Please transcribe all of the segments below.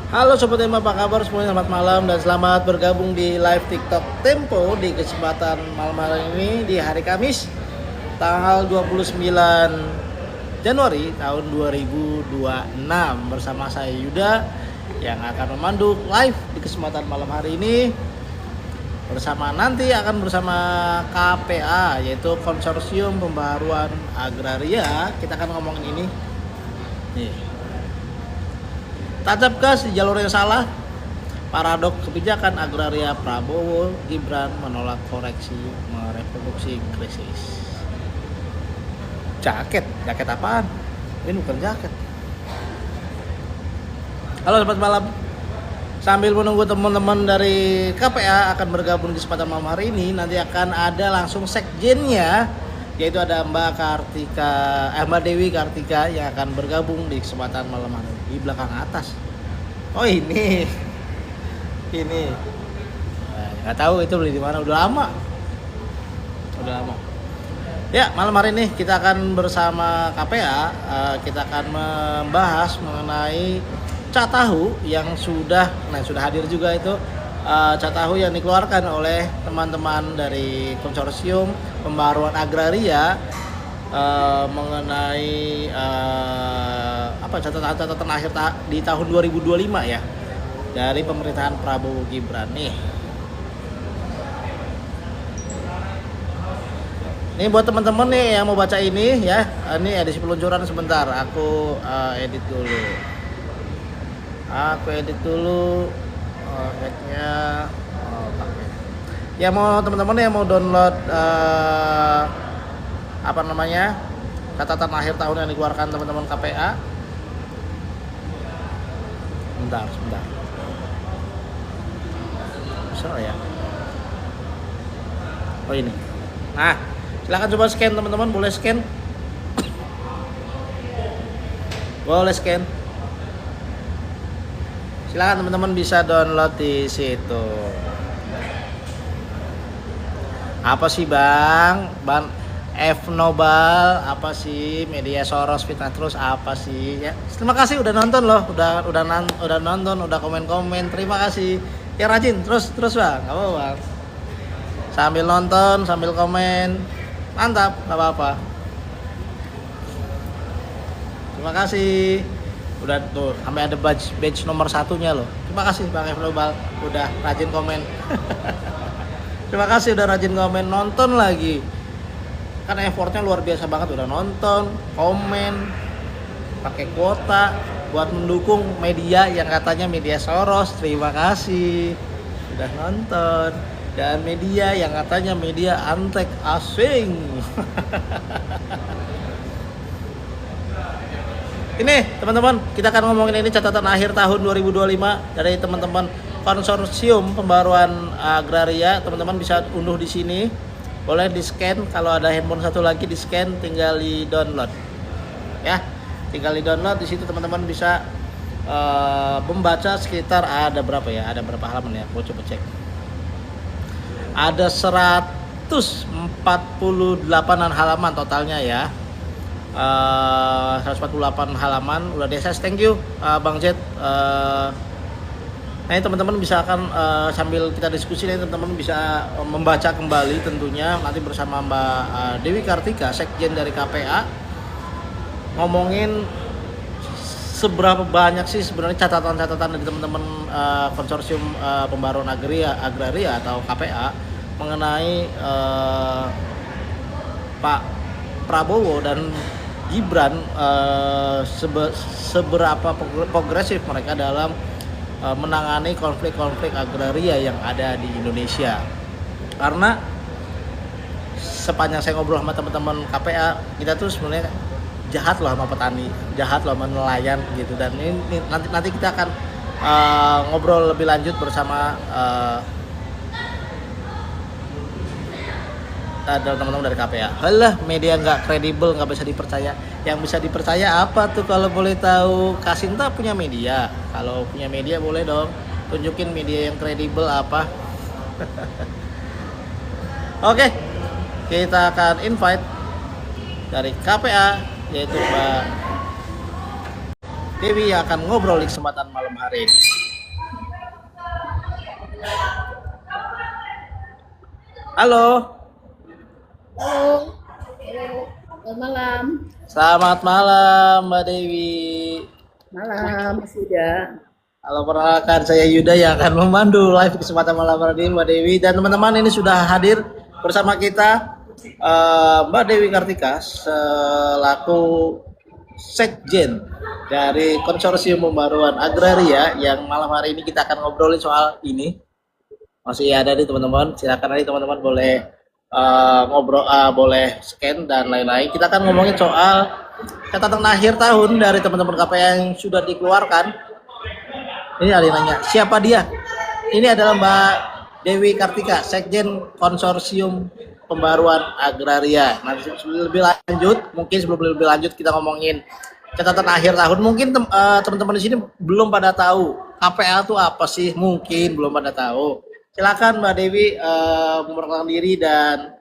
Halo Sobat Tempo, apa kabar semuanya? Selamat malam dan selamat bergabung di live TikTok Tempo di kesempatan malam hari ini di hari Kamis tanggal 29 Januari tahun 2026 bersama saya Yuda yang akan memandu live di kesempatan malam hari ini nanti akan bersama KPA, yaitu Konsorsium Pembaharuan Agraria. Kita akan ngomongin ini nih. Tancap gas di jalur yang salah, paradok kebijakan agraria Prabowo Gibran menolak koreksi mereproduksi krisis. Jaket apaan? Ini bukan jaket. Halo selamat malam. Sambil menunggu teman-teman dari KPA akan bergabung di kesempatan malam hari ini, nanti akan ada langsung sekjennya, yaitu ada Mbak Dewi Kartika yang akan bergabung di kesempatan malam hari di belakang atas. Oh ini nggak tahu itu beli di mana, udah lama ya. Malam hari ini kita akan bersama KPA, kita akan membahas mengenai cat tahu yang sudah hadir juga, itu cat tahu yang dikeluarkan oleh teman-teman dari Konsorsium Pembaharuan Agraria mengenai catatan akhir di tahun 2025 ya dari pemerintahan Prabowo Gibran nih. Ini buat teman-teman nih yang mau baca ini ya. Ini edisi peluncuran sebentar. Aku edit dulu. Headnya pakai. Ya mau teman-teman yang mau download catatan akhir tahun yang dikeluarkan teman-teman KPA. Sebentar. Bisa ya? Oh ini. Nah, silakan coba scan teman-teman, boleh scan. Silakan teman-teman bisa download di situ. Apa sih Bang F Nobel, apa sih media Soros fitnah terus, apa sih ya? Terima kasih udah nonton loh, udah nonton, udah komen. Terima kasih ya, rajin terus Bang, nggak apa-apa Bang. Sambil nonton sambil komen, mantap, nggak apa-apa. Terima kasih udah tuh sampai ada badge nomor 1-nya loh. Terima kasih Bang F Nobel udah rajin komen. Terima kasih udah rajin komen, nonton lagi. Kan effortnya luar biasa banget, udah nonton, komen, pakai kuota buat mendukung media yang katanya media Soros. Terima kasih udah nonton. Dan media yang katanya media antek asing. Ini teman-teman, kita akan ngomongin ini catatan akhir tahun 2025 dari teman-teman Konsorsium Pembaharuan Agraria. Teman-teman bisa unduh di sini. Boleh di-scan, kalau ada handphone satu lagi di-scan, tinggal di-download. Ya, tinggal di-download. Di situ teman-teman bisa membaca sekitar ada berapa halaman ya? Mau coba cek. Ada 148-an halaman totalnya ya. 148 halaman udah DSS. Thank you Bang Jet. Nah ini teman-teman bisa akan sambil kita diskusi, nih teman-teman bisa membaca kembali tentunya nanti bersama Mbak Dewi Kartika, sekjen dari KPA, ngomongin seberapa banyak sih sebenarnya catatan-catatan dari teman-teman Konsorsium Pembaharuan Agraria atau KPA mengenai Pak Prabowo dan Gibran, seberapa progresif mereka dalam menangani konflik-konflik agraria yang ada di Indonesia. Karena sepanjang saya ngobrol sama teman-teman KPA, kita tuh sebenarnya jahat loh sama petani, jahat loh sama nelayan gitu. Dan ini nanti kita akan ngobrol lebih lanjut bersama ada teman-teman dari KPA. Halah, media nggak kredibel, nggak bisa dipercaya. Yang bisa dipercaya apa tuh kalau boleh tahu? Kasinta punya media. Kalau punya media boleh dong tunjukin media yang kredibel apa. Oke, kita akan invite dari KPA, yaitu Mbak Dewi yang akan ngobrol di kesempatan malam hari ini. Halo. Halo, selamat malam. Selamat malam Mbak Dewi. Malam, Mas Yuda. Halo, perkenalkan saya Yuda yang akan memandu live kesempatan malam hari ini Mbak Dewi, dan teman-teman ini sudah hadir bersama kita Mbak Dewi Kartika selaku Sekjen dari Konsorsium Pembaruan Agraria, yang malam hari ini kita akan ngobrolin soal ini. Masih ada nih teman-teman, silakan nanti teman-teman boleh ngobrol, boleh scan dan lain-lain. Kita akan ngomongin soal catatan akhir tahun dari teman-teman KPA yang sudah dikeluarkan. Ini ada yang nanya, siapa dia? Ini adalah Mbak Dewi Kartika, Sekjen Konsorsium Pembaruan Agraria. Nanti lebih lanjut, mungkin sebelum lebih lanjut kita ngomongin catatan akhir tahun. Mungkin teman-teman di sini belum pada tahu KPA itu apa sih? Mungkin belum pada tahu. Silakan Mbak Dewi memperkenalkan diri dan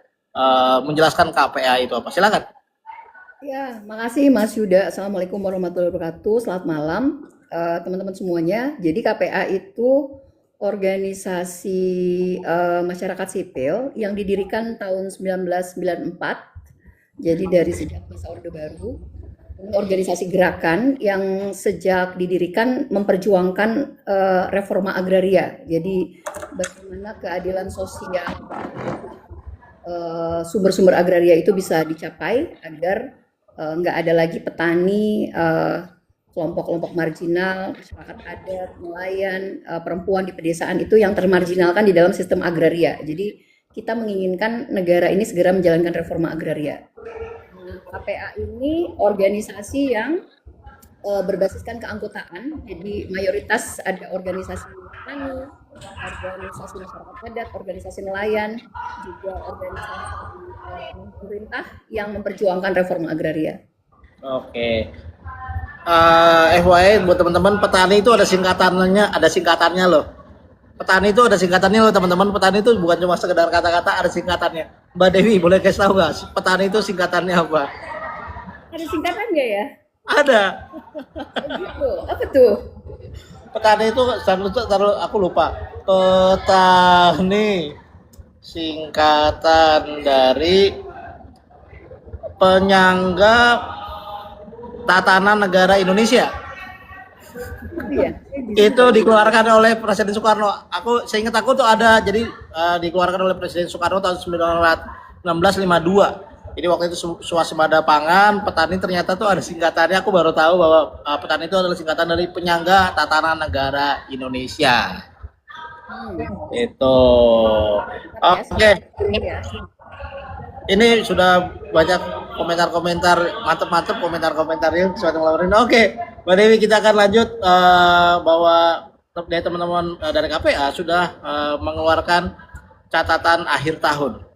menjelaskan KPA itu apa. Silakan. Ya, makasih Mas Yuda. Assalamualaikum warahmatullahi wabarakatuh. Selamat malam teman-teman semuanya. Jadi KPA itu organisasi masyarakat sipil yang didirikan tahun 1994. Jadi dari sejak masa Orde Baru. Ini organisasi gerakan yang sejak didirikan memperjuangkan reforma agraria. Jadi bagaimana keadilan sosial sumber-sumber agraria itu bisa dicapai agar nggak ada lagi petani, kelompok-kelompok marginal, masyarakat adat, nelayan, perempuan di pedesaan itu yang termarginalkan di dalam sistem agraria. Jadi kita menginginkan negara ini segera menjalankan reforma agraria. KPA ini organisasi yang berbasiskan keanggotaan, jadi mayoritas ada organisasi petani, organisasi masyarakat adat, organisasi nelayan, juga organisasi pemerintah yang memperjuangkan reforma agraria. Oke. FYI buat teman-teman, petani itu ada singkatannya loh. Petani itu ada singkatannya loh teman-teman. Petani itu bukan cuma sekedar kata-kata, ada singkatannya. Mbak Dewi boleh kasih tahu nggak petani itu singkatannya apa? Ada singkatannya ya? Ada. Gitu. Apa tuh? Petani itu aku lupa. Petani singkatan dari Penyangga Tatanan Negara Indonesia. Iya. Itu dikeluarkan oleh Presiden Soekarno. Seingat aku tuh ada, jadi dikeluarkan oleh Presiden Soekarno tahun 1952. Jadi waktu itu swasembada pangan, petani ternyata tuh ada singkatannya. Aku baru tahu bahwa petani itu adalah singkatan dari Penyangga Tatanan Negara Indonesia. Itu. Oke. Ini sudah banyak komentar-komentar, mantep komentar-komentarnya suatu malam ini. Oke, Mbak Dewi, kita akan lanjut bahwa dari teman-teman dari KPA sudah mengeluarkan catatan akhir tahun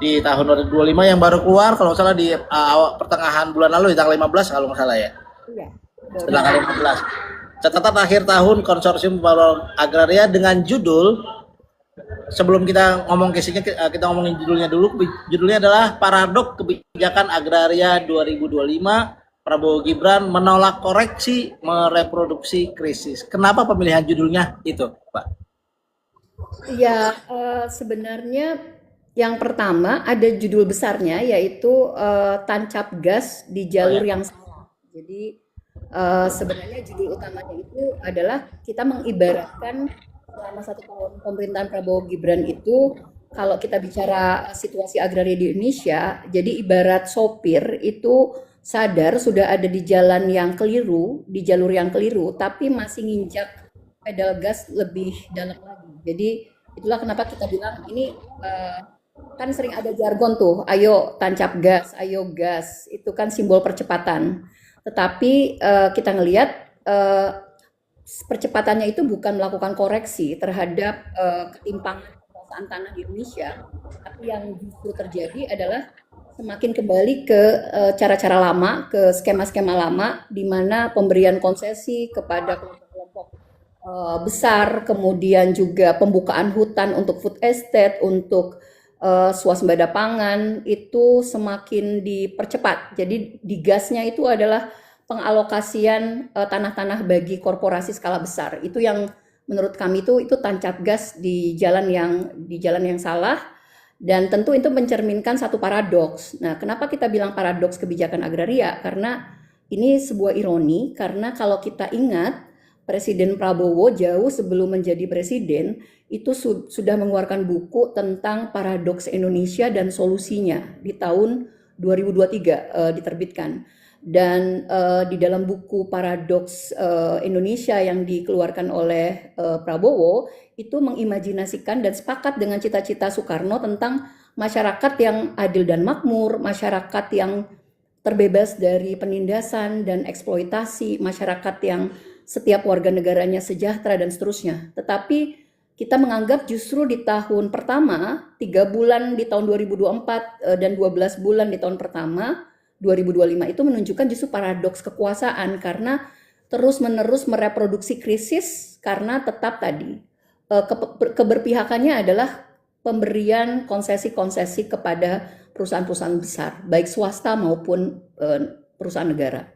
di tahun 2025 yang baru keluar kalau salah di pertengahan bulan lalu, di tanggal 15 kalau nggak salah ya. Iya. Tanggal 15. Catatan akhir tahun Konsorsium Pembaruan Agraria dengan judul, sebelum kita ngomong isinya, kita ngomongin judulnya dulu. Judulnya adalah Paradok Kebijakan Agraria 2025, Prabowo Gibran menolak koreksi mereproduksi krisis. Kenapa pemilihan judulnya itu, Pak? Ya, sebenarnya yang pertama ada judul besarnya, yaitu tancap gas di jalur yang salah. Jadi sebenarnya judul utamanya itu adalah kita mengibaratkan selama 1 tahun pemerintahan Prabowo Gibran itu, kalau kita bicara situasi agraria di Indonesia, jadi ibarat sopir itu sadar sudah ada di jalan yang keliru, di jalur yang keliru, tapi masih nginjak pedal gas lebih dalam lagi. Jadi itulah kenapa kita bilang ini kan sering ada jargon tuh, ayo tancap gas, ayo gas, itu kan simbol percepatan. Tetapi kita ngelihat percepatannya itu bukan melakukan koreksi terhadap ketimpangan penguasaan tanah di Indonesia, tapi yang justru terjadi adalah semakin kembali ke cara-cara lama, ke skema-skema lama, di mana pemberian konsesi kepada kelompok-kelompok besar, kemudian juga pembukaan hutan untuk food estate, untuk swasembada pangan itu semakin dipercepat. Jadi digasnya itu adalah pengalokasian tanah-tanah bagi korporasi skala besar. Itu yang menurut kami itu tancap gas di jalan yang salah, dan tentu itu mencerminkan satu paradoks. Nah, kenapa kita bilang paradoks kebijakan agraria? Karena ini sebuah ironi, karena kalau kita ingat Presiden Prabowo jauh sebelum menjadi presiden itu sudah mengeluarkan buku tentang paradoks Indonesia dan solusinya di tahun 2023 diterbitkan. Dan di dalam buku Paradoks Indonesia yang dikeluarkan oleh Prabowo itu mengimajinasikan dan sepakat dengan cita-cita Soekarno tentang masyarakat yang adil dan makmur, masyarakat yang terbebas dari penindasan dan eksploitasi, masyarakat yang setiap warga negaranya sejahtera dan seterusnya. Tetapi kita menganggap justru di tahun pertama, 3 bulan di tahun 2024 dan 12 bulan di tahun pertama 2025 itu menunjukkan justru paradoks kekuasaan, karena terus-menerus mereproduksi krisis karena tetap tadi keberpihakannya adalah pemberian konsesi-konsesi kepada perusahaan-perusahaan besar, baik swasta maupun perusahaan negara.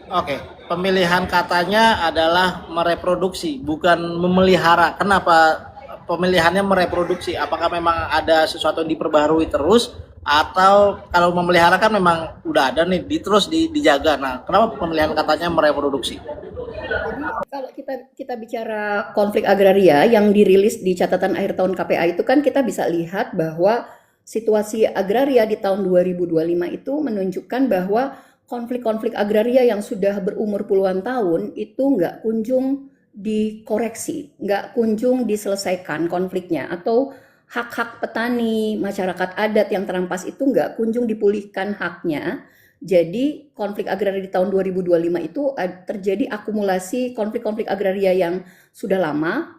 Oke, pemilihan katanya adalah mereproduksi, bukan memelihara. Kenapa pemilihannya mereproduksi? Apakah memang ada sesuatu yang diperbaharui terus, atau kalau memelihara kan memang udah ada nih, terus dijaga. Nah, kenapa pemilihan katanya mereproduksi? Jadi kalau kita bicara konflik agraria yang dirilis di catatan akhir tahun KPA itu kan kita bisa lihat bahwa situasi agraria di tahun 2025 itu menunjukkan bahwa konflik-konflik agraria yang sudah berumur puluhan tahun itu nggak kunjung dikoreksi, nggak kunjung diselesaikan konfliknya, atau hak-hak petani, masyarakat adat yang terampas itu nggak kunjung dipulihkan haknya. Jadi konflik agraria di tahun 2025 itu terjadi akumulasi konflik-konflik agraria yang sudah lama,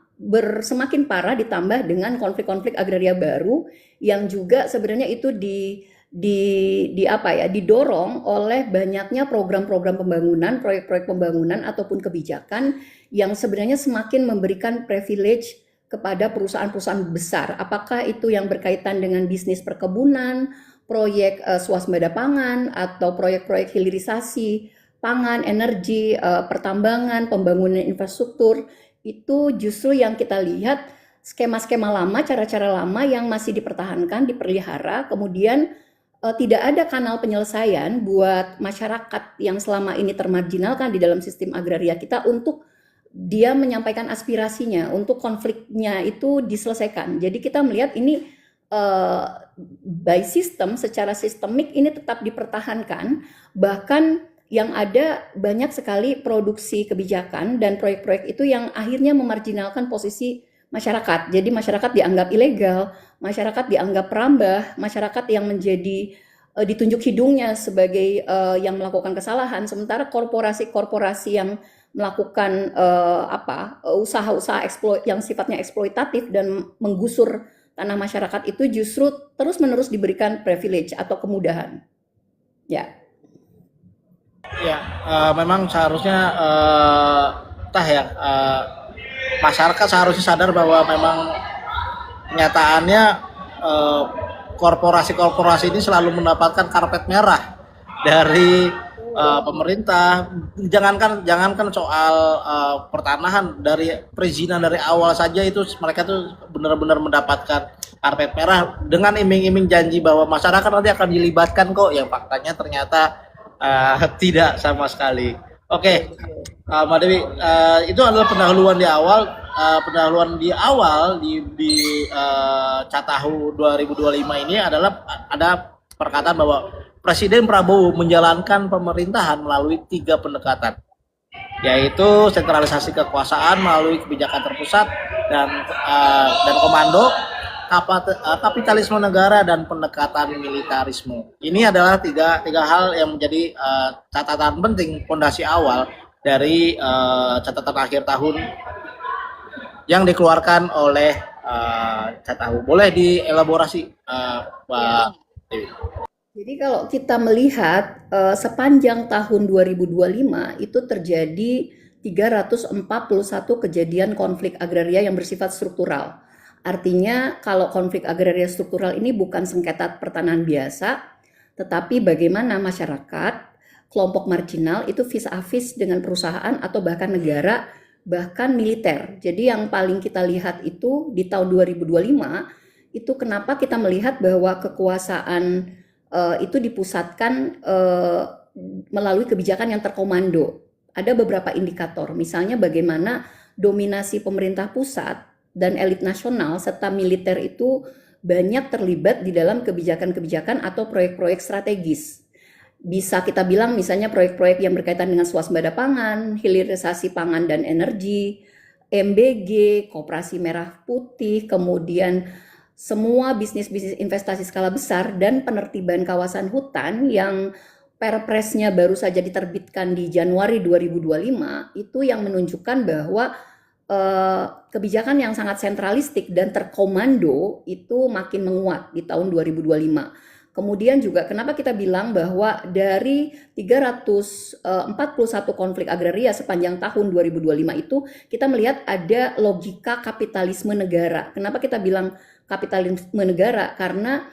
semakin parah ditambah dengan konflik-konflik agraria baru yang juga sebenarnya itu didorong oleh banyaknya program-program pembangunan, proyek-proyek pembangunan ataupun kebijakan yang sebenarnya semakin memberikan privilege kepada perusahaan-perusahaan besar. Apakah itu yang berkaitan dengan bisnis perkebunan, proyek swasembada pangan, atau proyek-proyek hilirisasi pangan, energi, pertambangan, pembangunan infrastruktur, itu justru yang kita lihat skema-skema lama, cara-cara lama yang masih dipertahankan, dipelihara, kemudian tidak ada kanal penyelesaian buat masyarakat yang selama ini termarginalkan di dalam sistem agraria kita untuk dia menyampaikan aspirasinya, untuk konfliknya itu diselesaikan. Jadi kita melihat ini by system, secara sistemik ini tetap dipertahankan, bahkan yang ada banyak sekali produksi kebijakan dan proyek-proyek itu yang akhirnya memarginalkan posisi masyarakat. Jadi masyarakat dianggap ilegal, masyarakat dianggap perambah, masyarakat yang menjadi ditunjuk hidungnya sebagai yang melakukan kesalahan, sementara korporasi-korporasi yang melakukan usaha-usaha yang sifatnya eksploitatif dan menggusur tanah masyarakat itu justru terus-menerus diberikan privilege atau kemudahan. Ya. Ya, memang seharusnya masyarakat seharusnya sadar bahwa memang kenyataannya korporasi-korporasi ini selalu mendapatkan karpet merah dari pemerintah. Jangankan soal pertanahan, dari perizinan dari awal saja itu mereka tuh benar-benar mendapatkan karpet merah dengan iming-iming janji bahwa masyarakat nanti akan dilibatkan kok, yang faktanya ternyata tidak sama sekali. Oke, Mbak Dewi, itu adalah pendahuluan di awal di Catahu 2025 ini adalah ada perkataan bahwa Presiden Prabowo menjalankan pemerintahan melalui 3 pendekatan, yaitu sentralisasi kekuasaan melalui kebijakan terpusat dan komando, kapitalisme negara, dan pendekatan militarisme. Ini adalah tiga hal yang menjadi catatan penting, fondasi awal dari catatan akhir tahun yang dikeluarkan oleh Catahu. Boleh dielaborasi, Mbak Dewi? Jadi kalau kita melihat sepanjang tahun 2025 itu terjadi 341 kejadian konflik agraria yang bersifat struktural. Artinya kalau konflik agraria struktural ini bukan sengketa pertanahan biasa, tetapi bagaimana masyarakat, kelompok marginal itu vis-a-vis dengan perusahaan atau bahkan negara, bahkan militer. Jadi yang paling kita lihat itu di tahun 2025 itu kenapa kita melihat bahwa kekuasaan itu dipusatkan melalui kebijakan yang terkomando. Ada beberapa indikator, misalnya bagaimana dominasi pemerintah pusat dan elit nasional serta militer itu banyak terlibat di dalam kebijakan-kebijakan atau proyek-proyek strategis. Bisa kita bilang misalnya proyek-proyek yang berkaitan dengan swasembada pangan, hilirisasi pangan dan energi, MBG, Koperasi Merah Putih, kemudian semua bisnis-bisnis investasi skala besar dan penertiban kawasan hutan yang Perpresnya baru saja diterbitkan di Januari 2025 itu yang menunjukkan bahwa kebijakan yang sangat sentralistik dan terkomando itu makin menguat di tahun 2025. Kemudian juga kenapa kita bilang bahwa dari 341 konflik agraria sepanjang tahun 2025 itu kita melihat ada logika kapitalisme negara. Kenapa kita bilang kapitalisme negara? Karena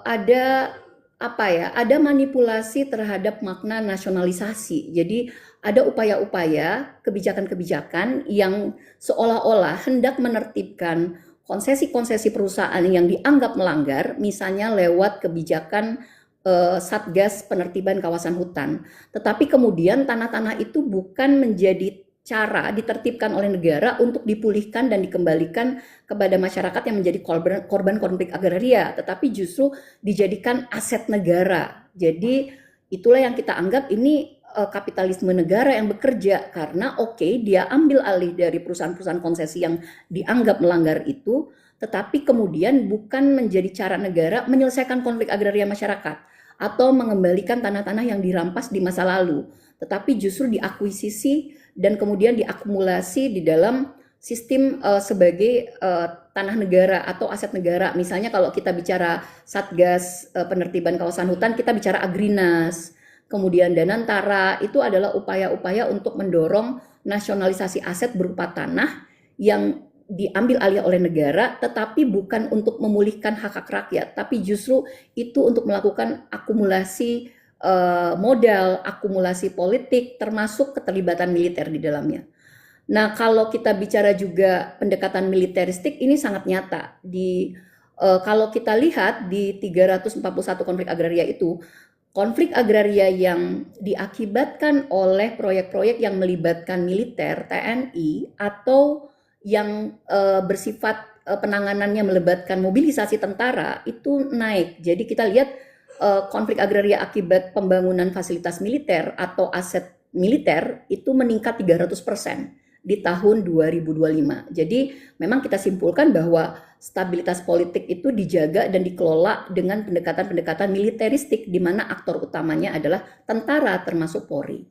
ada ada manipulasi terhadap makna nasionalisasi. Jadi ada upaya-upaya kebijakan-kebijakan yang seolah-olah hendak menertibkan konsesi-konsesi perusahaan yang dianggap melanggar, misalnya lewat kebijakan Satgas Penertiban Kawasan Hutan. Tetapi kemudian tanah-tanah itu bukan menjadi cara ditertibkan oleh negara untuk dipulihkan dan dikembalikan kepada masyarakat yang menjadi korban konflik agraria, tetapi justru dijadikan aset negara. Jadi itulah yang kita anggap ini kapitalisme negara yang bekerja, karena dia ambil alih dari perusahaan-perusahaan konsesi yang dianggap melanggar itu, tetapi kemudian bukan menjadi cara negara menyelesaikan konflik agraria masyarakat atau mengembalikan tanah-tanah yang dirampas di masa lalu, tetapi justru diakuisisi dan kemudian diakumulasi di dalam sistem sebagai tanah negara atau aset negara. Misalnya kalau kita bicara Satgas Penertiban Kawasan Hutan, kita bicara Agrinas, kemudian Danantara, itu adalah upaya-upaya untuk mendorong nasionalisasi aset berupa tanah yang diambil alih oleh negara, tetapi bukan untuk memulihkan hak-hak rakyat, tapi justru itu untuk melakukan akumulasi modal, akumulasi politik, termasuk keterlibatan militer di dalamnya. Nah, kalau kita bicara juga pendekatan militeristik, ini sangat nyata. Kalau kita lihat di 341 konflik agraria itu, konflik agraria yang diakibatkan oleh proyek-proyek yang melibatkan militer, TNI, atau yang bersifat penanganannya melibatkan mobilisasi tentara, itu naik. Jadi kita lihat konflik agraria akibat pembangunan fasilitas militer atau aset militer itu meningkat 300% di tahun 2025. Jadi memang kita simpulkan bahwa stabilitas politik itu dijaga dan dikelola dengan pendekatan-pendekatan militeristik di mana aktor utamanya adalah tentara termasuk Polri.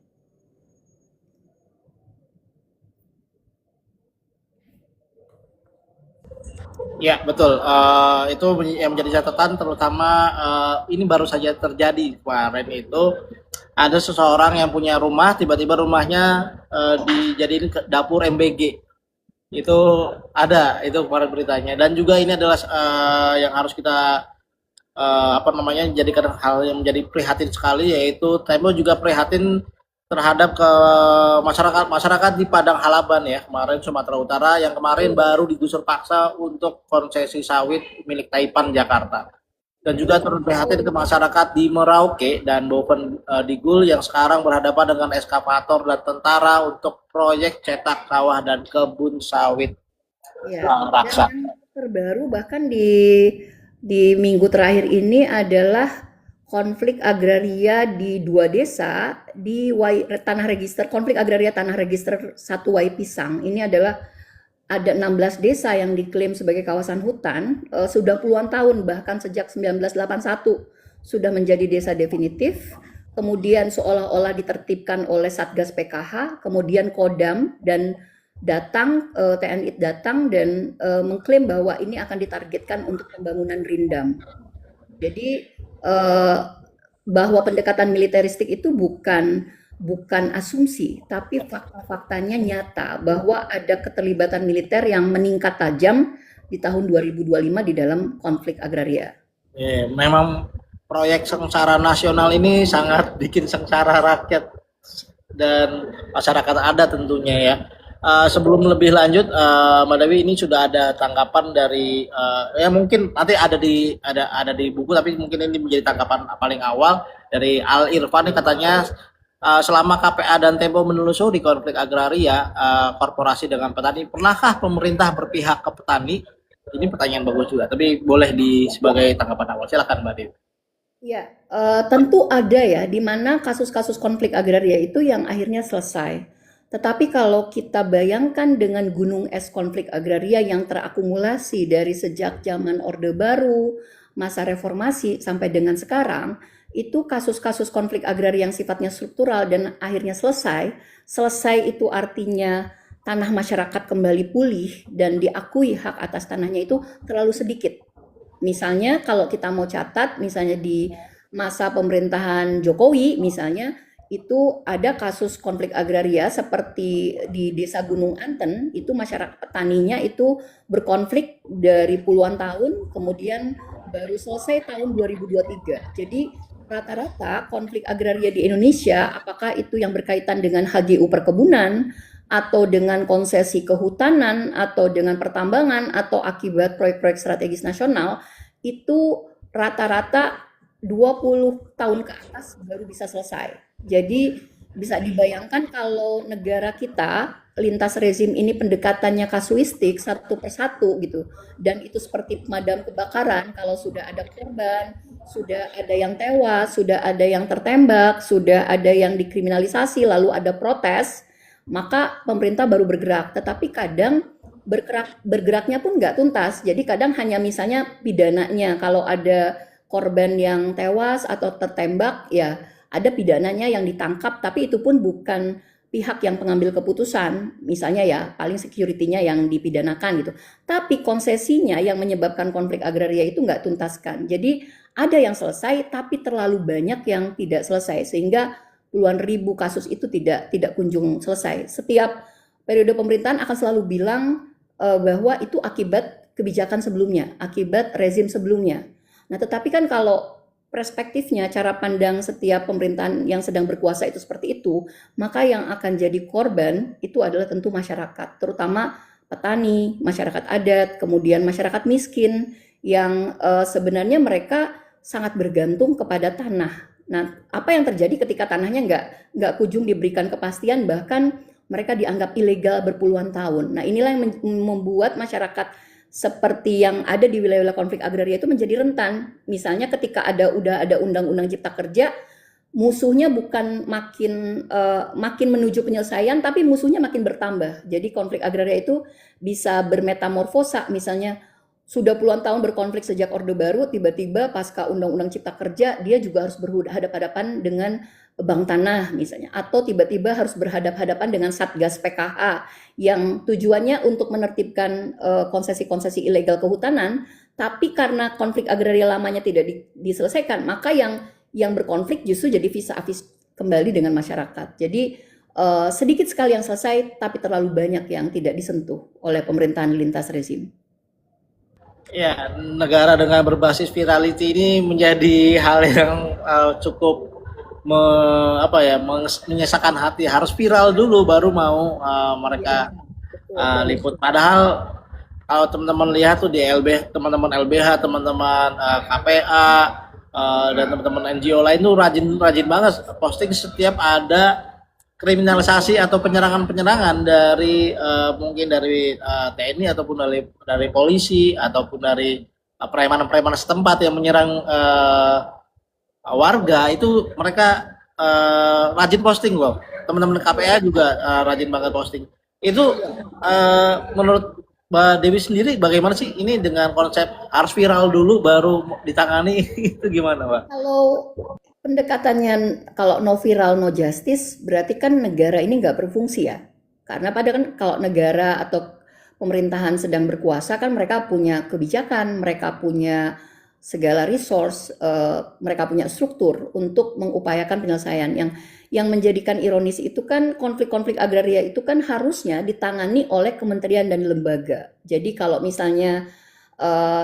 Ya, betul. Itu yang menjadi catatan, terutama ini baru saja terjadi kemarin itu ada seseorang yang punya rumah, tiba-tiba rumahnya dijadiin dapur MBG. Itu ada, itu kemarin beritanya. Dan juga ini adalah yang harus kita jadikan hal yang menjadi prihatin sekali, yaitu Tempo juga prihatin terhadap ke masyarakat di Padang Halaban ya, kemarin Sumatera Utara, yang kemarin baru digusur paksa untuk konsesi sawit milik Taipan Jakarta. Dan juga turut prihatin ke masyarakat di Merauke dan Boven Digul yang sekarang berhadapan dengan eskavator dan tentara untuk proyek cetak sawah dan kebun sawit raksa. Dan yang terbaru bahkan di minggu terakhir ini adalah konflik agraria di 2 desa di tanah register, konflik agraria tanah register 1 Wai Pisang. Ini adalah ada 16 desa yang diklaim sebagai kawasan hutan, sudah puluhan tahun, bahkan sejak 1981 sudah menjadi desa definitif, kemudian seolah-olah ditertibkan oleh Satgas PKH, kemudian Kodam dan TNI datang dan mengklaim bahwa ini akan ditargetkan untuk pembangunan rindam. Jadi bahwa pendekatan militeristik itu bukan asumsi, tapi fakta-faktanya nyata bahwa ada keterlibatan militer yang meningkat tajam di tahun 2025 di dalam konflik agraria. Memang proyek sengsara nasional ini sangat bikin sengsara rakyat dan masyarakat adat tentunya ya. Sebelum lebih lanjut, Mbak Dewi, ini sudah ada tanggapan dari ya mungkin nanti ada di buku, tapi mungkin ini menjadi tanggapan paling awal dari Al Irfan. Katanya selama KPA dan Tempo menelusuri konflik agraria korporasi dengan petani, pernahkah pemerintah berpihak ke petani? Ini pertanyaan bagus juga, tapi boleh sebagai tanggapan awal. Silakan Mbak Dewi. Ya, tentu ada ya, di mana kasus-kasus konflik agraria itu yang akhirnya selesai. Tetapi kalau kita bayangkan dengan gunung es konflik agraria yang terakumulasi dari sejak zaman Orde Baru, masa reformasi sampai dengan sekarang, itu kasus-kasus konflik agraria yang sifatnya struktural dan akhirnya selesai. Selesai itu artinya tanah masyarakat kembali pulih dan diakui hak atas tanahnya itu terlalu sedikit. Misalnya kalau kita mau catat, misalnya di masa pemerintahan Jokowi misalnya, itu ada kasus konflik agraria seperti di Desa Gunung Anten, itu masyarakat petaninya itu berkonflik dari puluhan tahun, kemudian baru selesai tahun 2023. Jadi rata-rata konflik agraria di Indonesia, apakah itu yang berkaitan dengan HGU perkebunan, atau dengan konsesi kehutanan, atau dengan pertambangan, atau akibat proyek-proyek strategis nasional, itu rata-rata 20 tahun ke atas baru bisa selesai. Jadi bisa dibayangkan kalau negara kita, lintas rezim ini pendekatannya kasuistik satu persatu gitu. Dan itu seperti pemadam kebakaran, kalau sudah ada korban, sudah ada yang tewas, sudah ada yang tertembak, sudah ada yang dikriminalisasi, lalu ada protes, maka pemerintah baru bergerak. Tetapi kadang bergeraknya pun nggak tuntas. Jadi kadang hanya misalnya pidananya, kalau ada korban yang tewas atau tertembak, ya ada pidananya yang ditangkap, tapi itu pun bukan pihak yang pengambil keputusan. Misalnya ya paling security-nya yang dipidanakan gitu. Tapi konsesinya yang menyebabkan konflik agraria itu nggak tuntaskan. Jadi ada yang selesai, tapi terlalu banyak yang tidak selesai, sehingga puluhan ribu kasus itu tidak kunjung selesai. Setiap periode pemerintahan akan selalu bilang bahwa itu akibat kebijakan sebelumnya, akibat rezim sebelumnya. Nah, tetapi kan kalau perspektifnya, cara pandang setiap pemerintahan yang sedang berkuasa itu seperti itu, maka yang akan jadi korban itu adalah tentu masyarakat, terutama petani, masyarakat adat, kemudian masyarakat miskin yang sebenarnya mereka sangat bergantung kepada tanah. Nah, apa yang terjadi ketika tanahnya nggak kunjung diberikan kepastian, bahkan mereka dianggap ilegal berpuluhan tahun. Nah, inilah yang membuat masyarakat seperti yang ada di wilayah-wilayah konflik agraria itu menjadi rentan. Misalnya ketika udah ada undang-undang cipta kerja, musuhnya bukan makin menuju penyelesaian, tapi musuhnya makin bertambah. Jadi konflik agraria itu bisa bermetamorfosa, misalnya sudah puluhan tahun berkonflik sejak Orde Baru, tiba-tiba pasca Undang-Undang Cipta Kerja, dia juga harus berhadapan-hadapan dengan bank tanah misalnya, atau tiba-tiba harus berhadapan-hadapan dengan Satgas PKH yang tujuannya untuk menertibkan konsesi-konsesi ilegal kehutanan, tapi karena konflik agraria lamanya tidak diselesaikan, maka yang berkonflik justru jadi vis-a-vis kembali dengan masyarakat. Jadi sedikit sekali yang selesai, tapi terlalu banyak yang tidak disentuh oleh pemerintahan lintas rezim. Ya, negara dengan berbasis virality ini menjadi hal yang cukup menyesakan hati. Harus viral dulu baru mau mereka liput. Padahal kalau teman-teman lihat tuh di teman-teman LBH, teman-teman KPA dan teman-teman NGO lain tuh rajin banget posting setiap ada kriminalisasi atau penyerangan dari mungkin dari TNI ataupun dari polisi ataupun dari preman-preman setempat yang menyerang warga, itu mereka rajin posting loh. Teman-teman KPA juga rajin banget posting. Itu menurut Mbak Dewi sendiri bagaimana sih ini dengan konsep harus viral dulu baru ditangani itu gimana, Mbak? Kalau pendekatannya kalau no viral no justice, berarti kan negara ini nggak berfungsi ya. Karena pada kan kalau negara atau pemerintahan sedang berkuasa kan mereka punya kebijakan, mereka punya segala resource, mereka punya struktur untuk mengupayakan penyelesaian. Yang menjadikan ironis itu kan konflik-konflik agraria itu kan harusnya ditangani oleh kementerian dan lembaga. Jadi kalau misalnya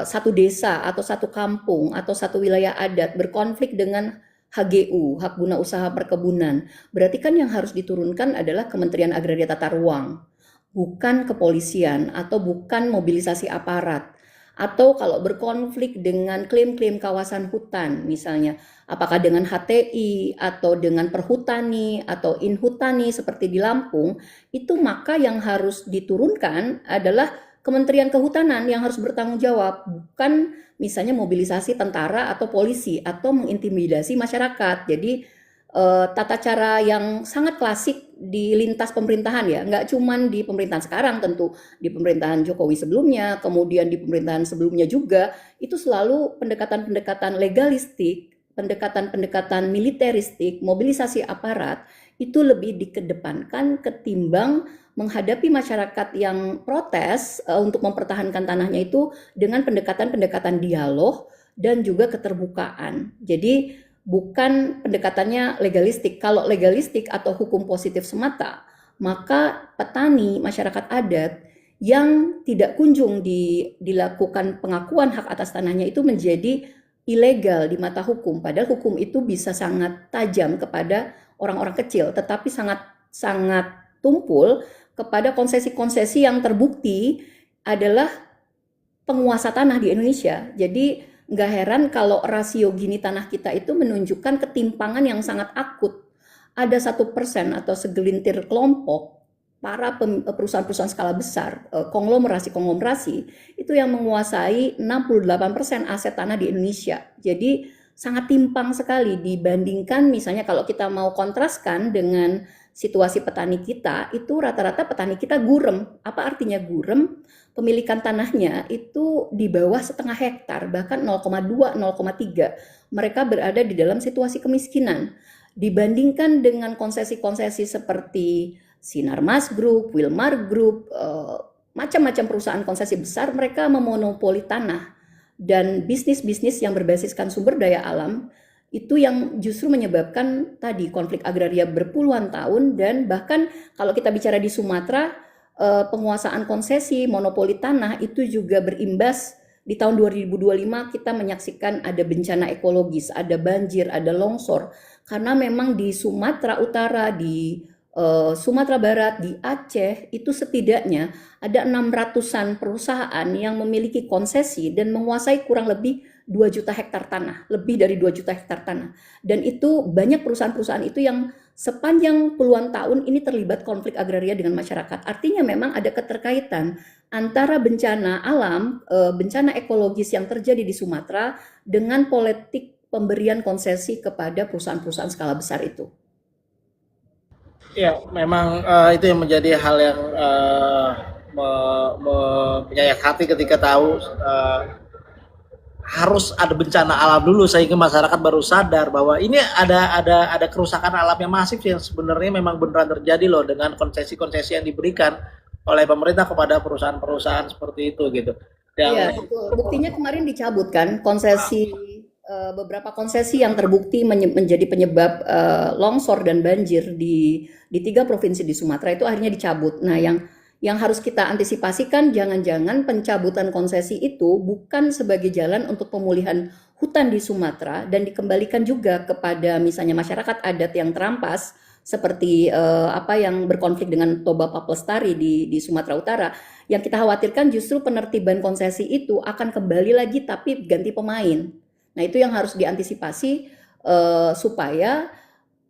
satu desa atau satu kampung atau satu wilayah adat berkonflik dengan HGU, hak guna usaha perkebunan, berarti kan yang harus diturunkan adalah Kementerian Agraria Tata Ruang, bukan kepolisian atau bukan mobilisasi aparat. Atau kalau berkonflik dengan klaim-klaim kawasan hutan, misalnya apakah dengan HTI atau dengan Perhutani atau Inhutani seperti di Lampung, itu maka yang harus diturunkan adalah Kementerian Kehutanan yang harus bertanggung jawab, bukan misalnya mobilisasi tentara atau polisi atau mengintimidasi masyarakat. Jadi tata cara yang sangat klasik di lintas pemerintahan ya, nggak cuman di pemerintahan sekarang tentu, di pemerintahan Jokowi sebelumnya, kemudian di pemerintahan sebelumnya juga, itu selalu pendekatan-pendekatan legalistik, pendekatan-pendekatan militeristik, mobilisasi aparat, itu lebih dikedepankan ketimbang menghadapi masyarakat yang protes untuk mempertahankan tanahnya itu dengan pendekatan-pendekatan dialog dan juga keterbukaan. Jadi bukan pendekatannya legalistik. Kalau legalistik atau hukum positif semata, maka petani, masyarakat adat yang tidak kunjung dilakukan pengakuan hak atas tanahnya itu menjadi ilegal di mata hukum. Padahal hukum itu bisa sangat tajam kepada orang-orang kecil, tetapi sangat sangat tumpul kepada konsesi-konsesi yang terbukti adalah penguasa tanah di Indonesia. Jadi nggak heran kalau rasio gini tanah kita itu menunjukkan ketimpangan yang sangat akut. Ada 1% atau segelintir kelompok para perusahaan-perusahaan skala besar, konglomerasi itu yang menguasai 68% aset tanah di Indonesia. Jadi sangat timpang sekali dibandingkan misalnya kalau kita mau kontraskan dengan situasi petani kita, itu rata-rata petani kita gurem. Apa artinya gurem? Pemilikan tanahnya itu di bawah setengah hektar, bahkan 0,2, 0,3. Mereka berada di dalam situasi kemiskinan. Dibandingkan dengan konsesi-konsesi seperti Sinarmas Group, Wilmar Group, macam-macam perusahaan konsesi besar, mereka memonopoli tanah. Dan bisnis-bisnis yang berbasiskan sumber daya alam, itu yang justru menyebabkan tadi konflik agraria berpuluhan tahun. Dan bahkan kalau kita bicara di Sumatera, penguasaan konsesi monopoli tanah itu juga berimbas. Di tahun 2025 kita menyaksikan ada bencana ekologis, ada banjir, ada longsor, karena memang di Sumatera Utara, di Sumatera Barat, di Aceh itu setidaknya ada 600-an perusahaan yang memiliki konsesi dan menguasai kurang lebih 2 juta hektar tanah, lebih dari 2 juta hektar tanah. Dan itu banyak perusahaan-perusahaan itu yang sepanjang puluhan tahun ini terlibat konflik agraria dengan masyarakat. Artinya memang ada keterkaitan antara bencana alam, bencana ekologis yang terjadi di Sumatera dengan politik pemberian konsesi kepada perusahaan-perusahaan skala besar itu. Ya, memang itu yang menjadi hal yang menyayat hati ketika tahu harus ada bencana alam dulu sehingga masyarakat baru sadar bahwa ini ada kerusakan alam yang masif yang sebenarnya memang beneran terjadi loh dengan konsesi-konsesi yang diberikan oleh pemerintah kepada perusahaan-perusahaan seperti itu gitu. Iya, Yang betul. Buktinya kemarin dicabut kan konsesi, beberapa konsesi yang terbukti menjadi penyebab longsor dan banjir di 3 provinsi di Sumatera itu akhirnya dicabut. Nah, yang harus kita antisipasikan jangan-jangan pencabutan konsesi itu bukan sebagai jalan untuk pemulihan hutan di Sumatera dan dikembalikan juga kepada misalnya masyarakat adat yang terampas seperti apa yang berkonflik dengan Toba Paplestari di Sumatera Utara. Yang kita khawatirkan justru penertiban konsesi itu akan kembali lagi tapi ganti pemain. Nah, itu yang harus diantisipasi supaya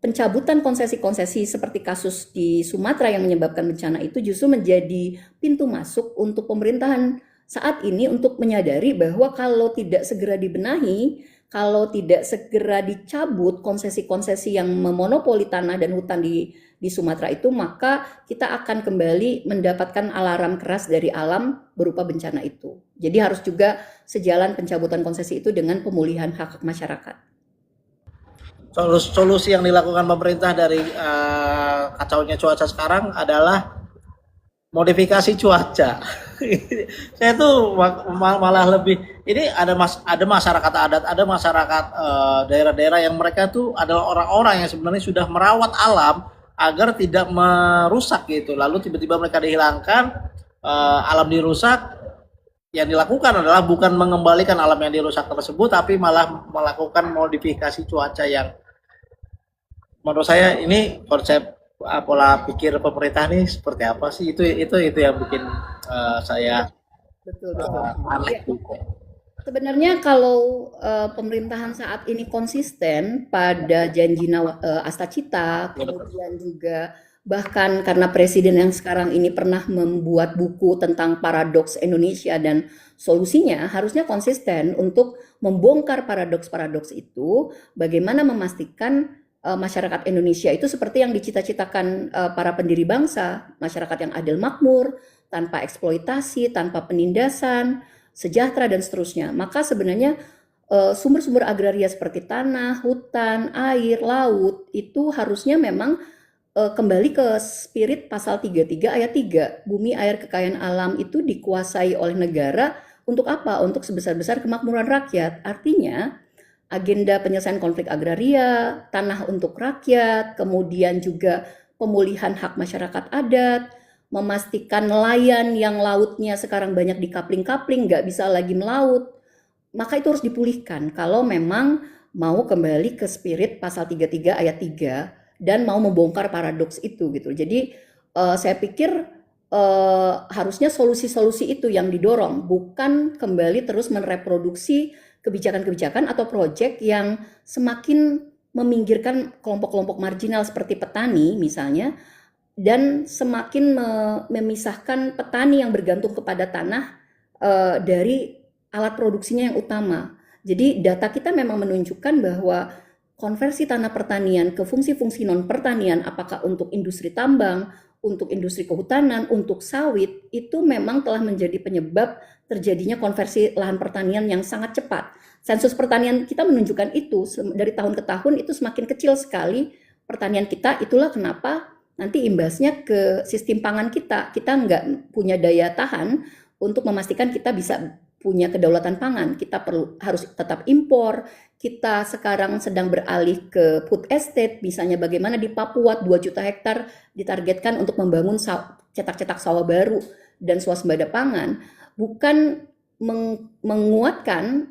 pencabutan konsesi-konsesi seperti kasus di Sumatera yang menyebabkan bencana itu justru menjadi pintu masuk untuk pemerintahan saat ini untuk menyadari bahwa kalau tidak segera dibenahi, kalau tidak segera dicabut konsesi-konsesi yang memonopoli tanah dan hutan di Sumatera itu, maka kita akan kembali mendapatkan alarm keras dari alam berupa bencana itu. Jadi harus juga sejalan pencabutan konsesi itu dengan pemulihan hak masyarakat. solusi yang dilakukan pemerintah dari kacaunya cuaca sekarang adalah modifikasi cuaca. Saya tuh malah lebih ini ada masyarakat adat, ada masyarakat daerah-daerah yang mereka tuh adalah orang-orang yang sebenarnya sudah merawat alam agar tidak merusak gitu. Lalu tiba-tiba mereka dihilangkan, alam dirusak, yang dilakukan adalah bukan mengembalikan alam yang dirusak tersebut, tapi malah melakukan modifikasi cuaca yang menurut saya ini konsep pola pikir pemerintah nih seperti apa sih? Itu yang bikin saya Betul, betul. aneh Ya, juga. sebenarnya kalau pemerintahan saat ini konsisten pada janji Astacita, Ya, betul. kemudian juga bahkan karena presiden yang sekarang ini pernah membuat buku tentang paradoks Indonesia dan solusinya, harusnya konsisten untuk membongkar paradoks-paradoks itu, bagaimana memastikan masyarakat Indonesia itu seperti yang dicita-citakan para pendiri bangsa, masyarakat yang adil makmur, tanpa eksploitasi, tanpa penindasan, sejahtera dan seterusnya. Maka sebenarnya sumber-sumber agraria seperti tanah, hutan, air, laut itu harusnya memang kembali ke spirit pasal 33 ayat 3. Bumi, air, kekayaan alam itu dikuasai oleh negara untuk apa? Untuk sebesar-besar kemakmuran rakyat. Artinya agenda penyelesaian konflik agraria, tanah untuk rakyat, kemudian juga pemulihan hak masyarakat adat, memastikan nelayan yang lautnya sekarang banyak dikapling-kapling, nggak bisa lagi melaut, maka itu harus dipulihkan kalau memang mau kembali ke spirit pasal 33 ayat 3 dan mau membongkar paradoks itu gitu. Jadi saya pikir harusnya solusi-solusi itu yang didorong, bukan kembali terus mereproduksi kebijakan-kebijakan atau proyek yang semakin meminggirkan kelompok-kelompok marginal seperti petani misalnya, dan semakin memisahkan petani yang bergantung kepada tanah dari alat produksinya yang utama. Jadi data kita memang menunjukkan bahwa konversi tanah pertanian ke fungsi-fungsi non pertanian, apakah untuk industri tambang, untuk industri kehutanan, untuk sawit, itu memang telah menjadi penyebab terjadinya konversi lahan pertanian yang sangat cepat. Sensus pertanian kita menunjukkan itu, dari tahun ke tahun itu semakin kecil sekali pertanian kita. Itulah kenapa nanti imbasnya ke sistem pangan kita. Kita nggak punya daya tahan untuk memastikan kita bisa punya kedaulatan pangan. Kita harus tetap impor. Kita sekarang sedang beralih ke food estate, misalnya bagaimana di Papua 2 juta hektar ditargetkan untuk membangun cetak-cetak sawah baru dan swasembada pangan, bukan menguatkan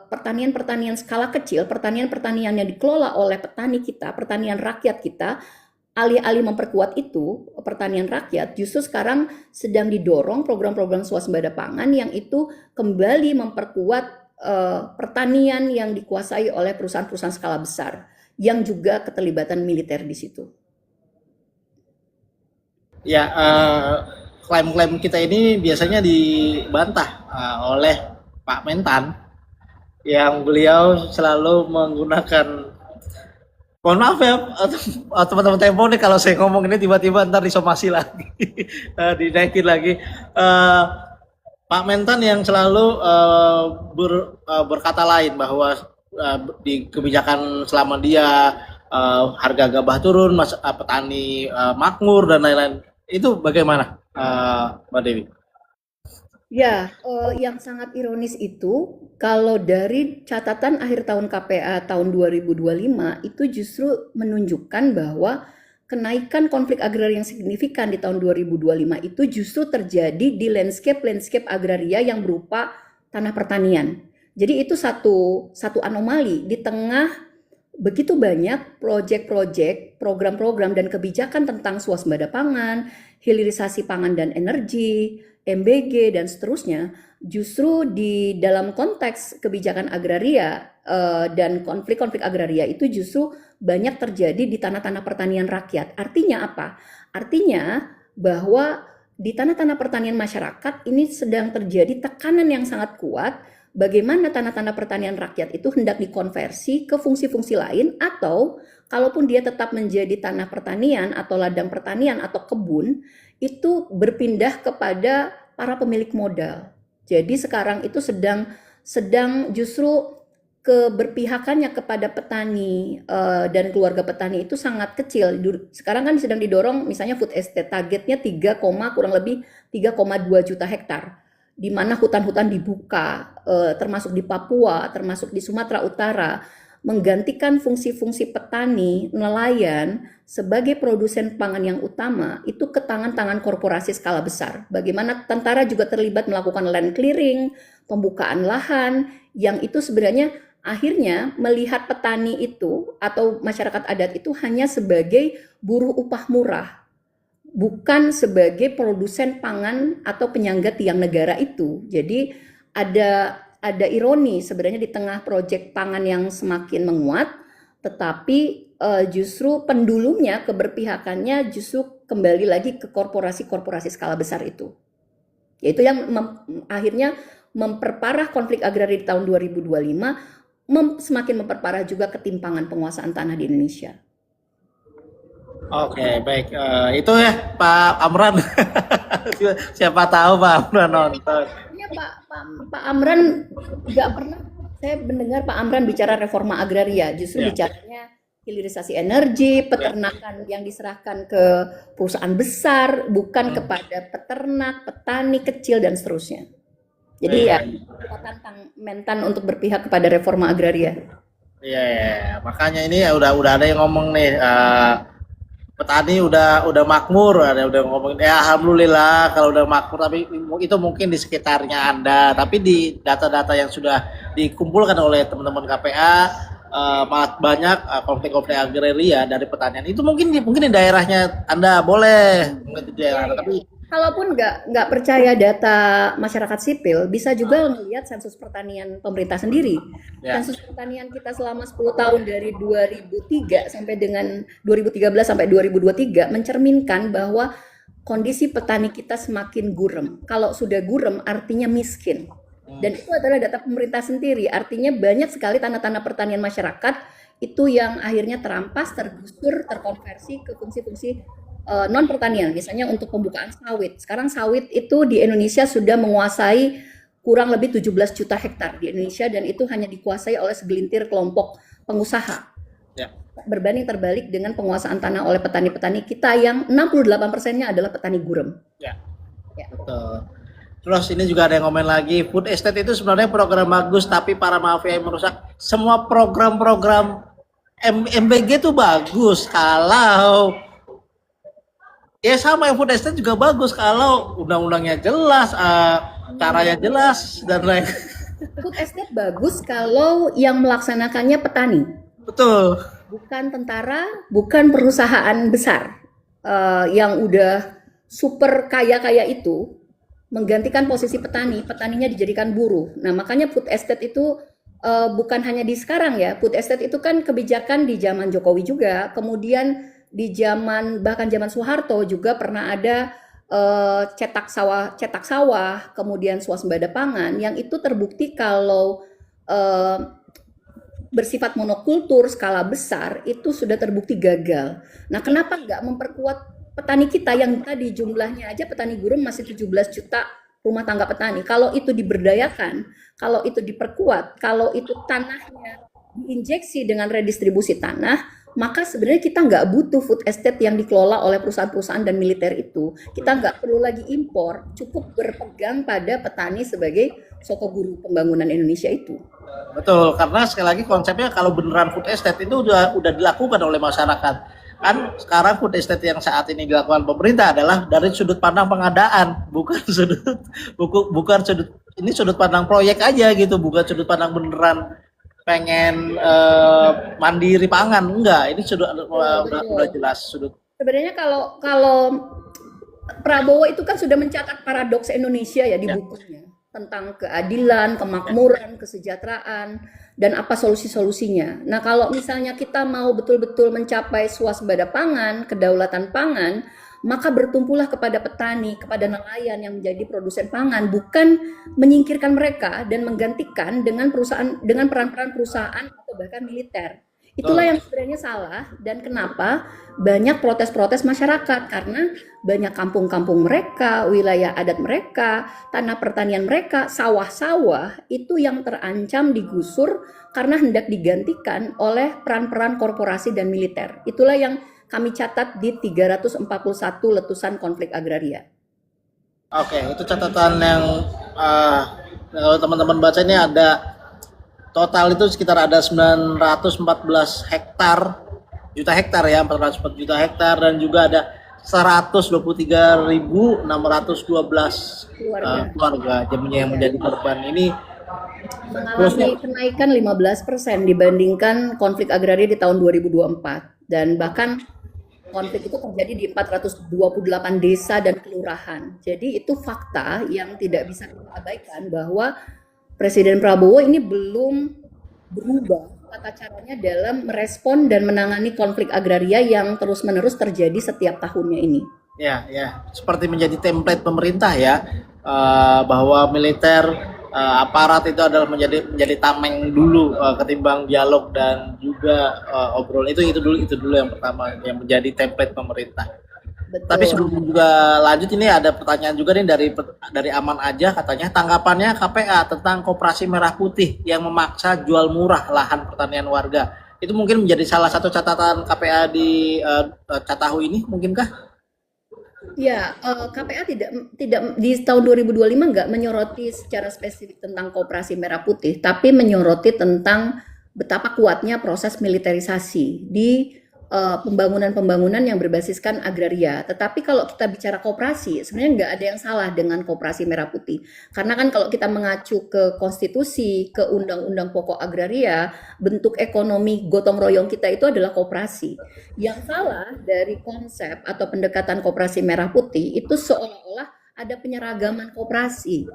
pertanian-pertanian skala kecil, pertanian-pertanian yang dikelola oleh petani kita, pertanian rakyat kita. Alih-alih memperkuat itu, pertanian rakyat justru sekarang sedang didorong program-program swasembada pangan yang itu kembali memperkuat pertanian yang dikuasai oleh perusahaan-perusahaan skala besar yang juga keterlibatan militer di situ. Ya, klaim-klaim kita ini biasanya dibantah oleh Pak Mentan yang beliau selalu menggunakan, mohon maaf ya teman-teman Tempo nih kalau saya ngomong ini tiba-tiba ntar disomasi lagi, dinaikin lagi. Pak Mentan yang selalu berkata lain bahwa di kebijakan selama dia harga gabah turun, petani makmur dan lain-lain. Itu bagaimana, Mbak Dewi? Ya, yang sangat ironis itu kalau dari catatan akhir tahun KPA tahun 2025 itu justru menunjukkan bahwa kenaikan konflik agraria yang signifikan di tahun 2025 itu justru terjadi di landscape agraria yang berupa tanah pertanian. Jadi itu satu anomali di tengah begitu banyak proyek-proyek, program-program dan kebijakan tentang swasembada pangan, hilirisasi pangan dan energi, MBG dan seterusnya, justru di dalam konteks kebijakan agraria dan konflik-konflik agraria itu justru banyak terjadi di tanah-tanah pertanian rakyat. Artinya apa? Artinya bahwa di tanah-tanah pertanian masyarakat ini sedang terjadi tekanan yang sangat kuat bagaimana tanah-tanah pertanian rakyat itu hendak dikonversi ke fungsi-fungsi lain, atau kalaupun dia tetap menjadi tanah pertanian atau ladang pertanian atau kebun, itu berpindah kepada para pemilik modal. Jadi sekarang itu sedang justru keberpihakannya kepada petani dan keluarga petani itu sangat kecil. Sekarang kan sedang didorong misalnya food estate, targetnya kurang lebih 3,2 juta hektar, di mana hutan-hutan dibuka, termasuk di Papua, termasuk di Sumatera Utara. menggantikan fungsi-fungsi petani, nelayan sebagai produsen pangan yang utama itu ke tangan-tangan korporasi skala besar. Bagaimana tentara juga terlibat melakukan land clearing, pembukaan lahan, yang itu sebenarnya akhirnya melihat petani itu atau masyarakat adat itu hanya sebagai buruh upah murah, bukan sebagai produsen pangan atau penyangga tiang negara itu. Jadi ada ironi sebenarnya di tengah proyek pangan yang semakin menguat, tetapi justru pendulumnya, keberpihakannya justru kembali lagi ke korporasi-korporasi skala besar itu. Yaitu yang akhirnya memperparah konflik agraria di tahun 2025, semakin memperparah juga ketimpangan penguasaan tanah di Indonesia. Oke, baik. Itu ya Pak Amran. Siapa tahu Pak Amran nonton. Ya, Pak Amran nggak pernah saya mendengar Pak Amran bicara reforma agraria, justru bicaranya hilirisasi energi, peternakan yang diserahkan ke perusahaan besar, bukan kepada peternak, petani kecil dan seterusnya. Jadi ya kita tantang mentan untuk berpihak kepada reforma agraria. Iya, makanya ini ya udah ada yang ngomong nih, petani udah makmur, ada udah ngomong ya alhamdulillah kalau udah makmur, tapi itu mungkin di sekitarnya Anda, tapi di data-data yang sudah dikumpulkan oleh teman-teman KPA malah banyak konflik-konflik agraria dari pertanian. Itu mungkin di daerahnya Anda boleh, mungkin di daerah Anda, tapi kalaupun nggak percaya data masyarakat sipil, bisa juga melihat sensus pertanian pemerintah sendiri. Sensus pertanian kita selama 10 tahun dari 2003 sampai dengan 2013 sampai 2023 mencerminkan bahwa kondisi petani kita semakin gurem. Kalau sudah gurem artinya miskin. Dan itu adalah data pemerintah sendiri. Artinya banyak sekali tanah-tanah pertanian masyarakat itu yang akhirnya terampas, tergusur, terkonversi ke fungsi-fungsi non pertanian, misalnya untuk pembukaan sawit. Sekarang sawit itu di Indonesia sudah menguasai kurang lebih 17 juta hektar di Indonesia, dan itu hanya dikuasai oleh segelintir kelompok pengusaha. Berbanding terbalik dengan penguasaan tanah oleh petani-petani kita yang 68%-nya adalah petani gurem. Betul. Terus ini juga ada yang komen lagi, food estate itu sebenarnya program bagus, tapi para mafia yang merusak. Semua program-program MBG itu bagus kalau ya sama yang food estate juga bagus kalau undang-undangnya jelas, caranya jelas dan lain. Food estate bagus kalau yang melaksanakannya petani. Betul. Bukan tentara, bukan perusahaan besar yang udah super kaya-kaya itu menggantikan posisi petani, petaninya dijadikan buruh. Nah, makanya food estate itu bukan hanya di sekarang ya. Food estate itu kan kebijakan di zaman Jokowi juga, kemudian di bahkan zaman Soeharto juga pernah ada cetak sawah, kemudian swasembada pangan yang itu terbukti kalau bersifat monokultur skala besar itu sudah terbukti gagal. Nah, kenapa nggak memperkuat petani kita yang tadi jumlahnya aja petani gurem masih 17 juta rumah tangga petani. Kalau itu diberdayakan, kalau itu diperkuat, kalau itu tanahnya diinjeksi dengan redistribusi tanah, maka sebenarnya kita nggak butuh food estate yang dikelola oleh perusahaan-perusahaan dan militer itu. Kita nggak perlu lagi impor, cukup berpegang pada petani sebagai soko guru pembangunan Indonesia itu. Betul, karena sekali lagi konsepnya kalau beneran food estate itu udah dilakukan oleh masyarakat. Kan sekarang food estate yang saat ini dilakukan pemerintah adalah dari sudut pandang pengadaan, bukan sudut pandang proyek aja gitu, bukan sudut pandang beneran pengen mandiri pangan, enggak. Ini udah jelas sudut. Sebenarnya kalau Prabowo itu kan sudah mencatat paradoks Indonesia ya di bukunya tentang keadilan, kemakmuran, kesejahteraan, dan apa solusi-solusinya. Nah, kalau misalnya kita mau betul-betul mencapai swasembada pangan, kedaulatan pangan, maka bertumpulah kepada petani, kepada nelayan yang menjadi produsen pangan, bukan menyingkirkan mereka dan menggantikan dengan peran-peran perusahaan atau bahkan militer. Itulah yang sebenarnya salah, dan kenapa banyak protes-protes masyarakat, karena banyak kampung-kampung mereka, wilayah adat mereka, tanah pertanian mereka, sawah-sawah itu yang terancam digusur karena hendak digantikan oleh peran-peran korporasi dan militer. Itulah yang kami catat di 341 letusan konflik agraria. Oke, itu catatan yang kalau teman-teman baca ini ada Total itu sekitar ada 914 juta hektar ya, 404 juta hektar, dan juga ada 123.612 keluarga yang menjadi korban ini. Mengalami kenaikan 15% dibandingkan konflik agraria di tahun 2024, dan bahkan konflik itu terjadi di 428 desa dan kelurahan. Jadi itu fakta yang tidak bisa kita abaikan, bahwa Presiden Prabowo ini belum berubah tata caranya dalam merespon dan menangani konflik agraria yang terus-menerus terjadi setiap tahunnya ini. Ya, seperti menjadi template pemerintah ya, bahwa militer, aparat itu adalah menjadi tameng dulu, ketimbang dialog dan juga obrol. Itu dulu yang pertama yang menjadi template pemerintah. Betul. Tapi sebelum juga lanjut, ini ada pertanyaan juga nih dari Aman aja, katanya tanggapannya KPA tentang Koperasi Merah Putih yang memaksa jual murah lahan pertanian warga. Itu mungkin menjadi salah satu catatan KPA di Catahu ini, mungkinkah? Ya, KPA tidak di tahun 2025 nggak menyoroti secara spesifik tentang Koperasi Merah Putih, tapi menyoroti tentang betapa kuatnya proses militerisasi di pembangunan-pembangunan yang berbasiskan agraria. Tetapi kalau kita bicara koperasi, sebenarnya nggak ada yang salah dengan Koperasi Merah Putih. Karena kan kalau kita mengacu ke konstitusi, ke undang-undang pokok agraria, bentuk ekonomi gotong royong kita itu adalah koperasi. Yang salah dari konsep atau pendekatan Koperasi Merah Putih itu seolah-olah ada penyeragaman koperasi.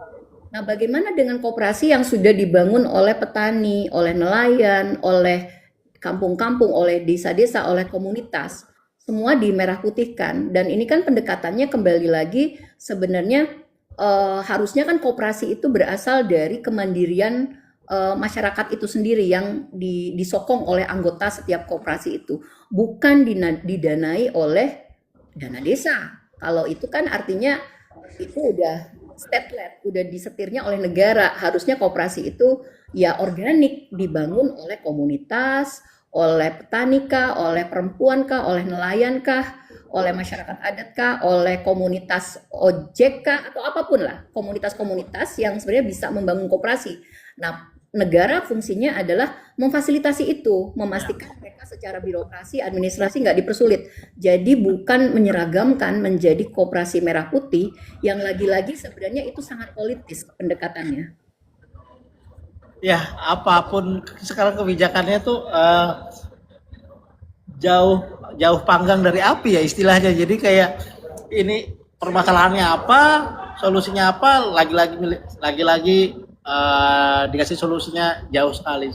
Nah, bagaimana dengan koperasi yang sudah dibangun oleh petani, oleh nelayan, oleh kampung-kampung, oleh desa-desa, oleh komunitas, semua dimerah putihkan. Dan ini kan pendekatannya kembali lagi sebenarnya harusnya kan koperasi itu berasal dari kemandirian masyarakat itu sendiri yang disokong oleh anggota setiap koperasi itu, bukan didanai oleh dana desa. Kalau itu kan artinya itu udah state-led, udah disetirnya oleh negara. Harusnya koperasi itu ya organik, dibangun oleh komunitas, oleh petani kah, oleh perempuan kah, oleh nelayan kah, oleh masyarakat adat kah, oleh komunitas ojek kah, atau apapun lah, komunitas-komunitas yang sebenarnya bisa membangun koperasi. Nah, negara fungsinya adalah memfasilitasi itu, memastikan mereka secara birokrasi, administrasi nggak dipersulit. Jadi bukan menyeragamkan menjadi Koperasi Merah Putih yang lagi-lagi sebenarnya itu sangat politis pendekatannya. Ya, apapun sekarang kebijakannya tuh jauh panggang dari api ya istilahnya. Jadi kayak ini permasalahannya apa, solusinya apa, lagi-lagi dikasih solusinya jauh sekali.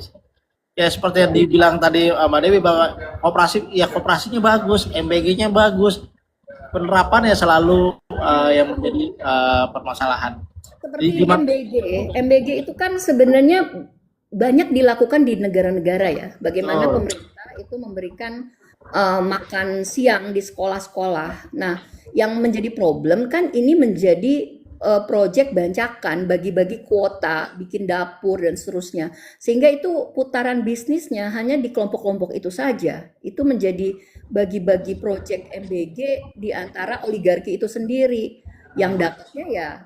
Ya seperti yang dibilang tadi Mbak Dewi, bahwa koperasinya bagus, MBG-nya bagus, penerapannya selalu yang menjadi permasalahan. Seperti MBG itu kan sebenarnya banyak dilakukan di negara-negara ya. Bagaimana pemerintah itu memberikan makan siang di sekolah-sekolah. Nah, yang menjadi problem kan ini menjadi proyek bancakan, bagi-bagi kuota, bikin dapur dan seterusnya. Sehingga itu putaran bisnisnya hanya di kelompok-kelompok itu saja. Itu menjadi bagi-bagi proyek MBG di antara oligarki itu sendiri. Yang dapatnya ya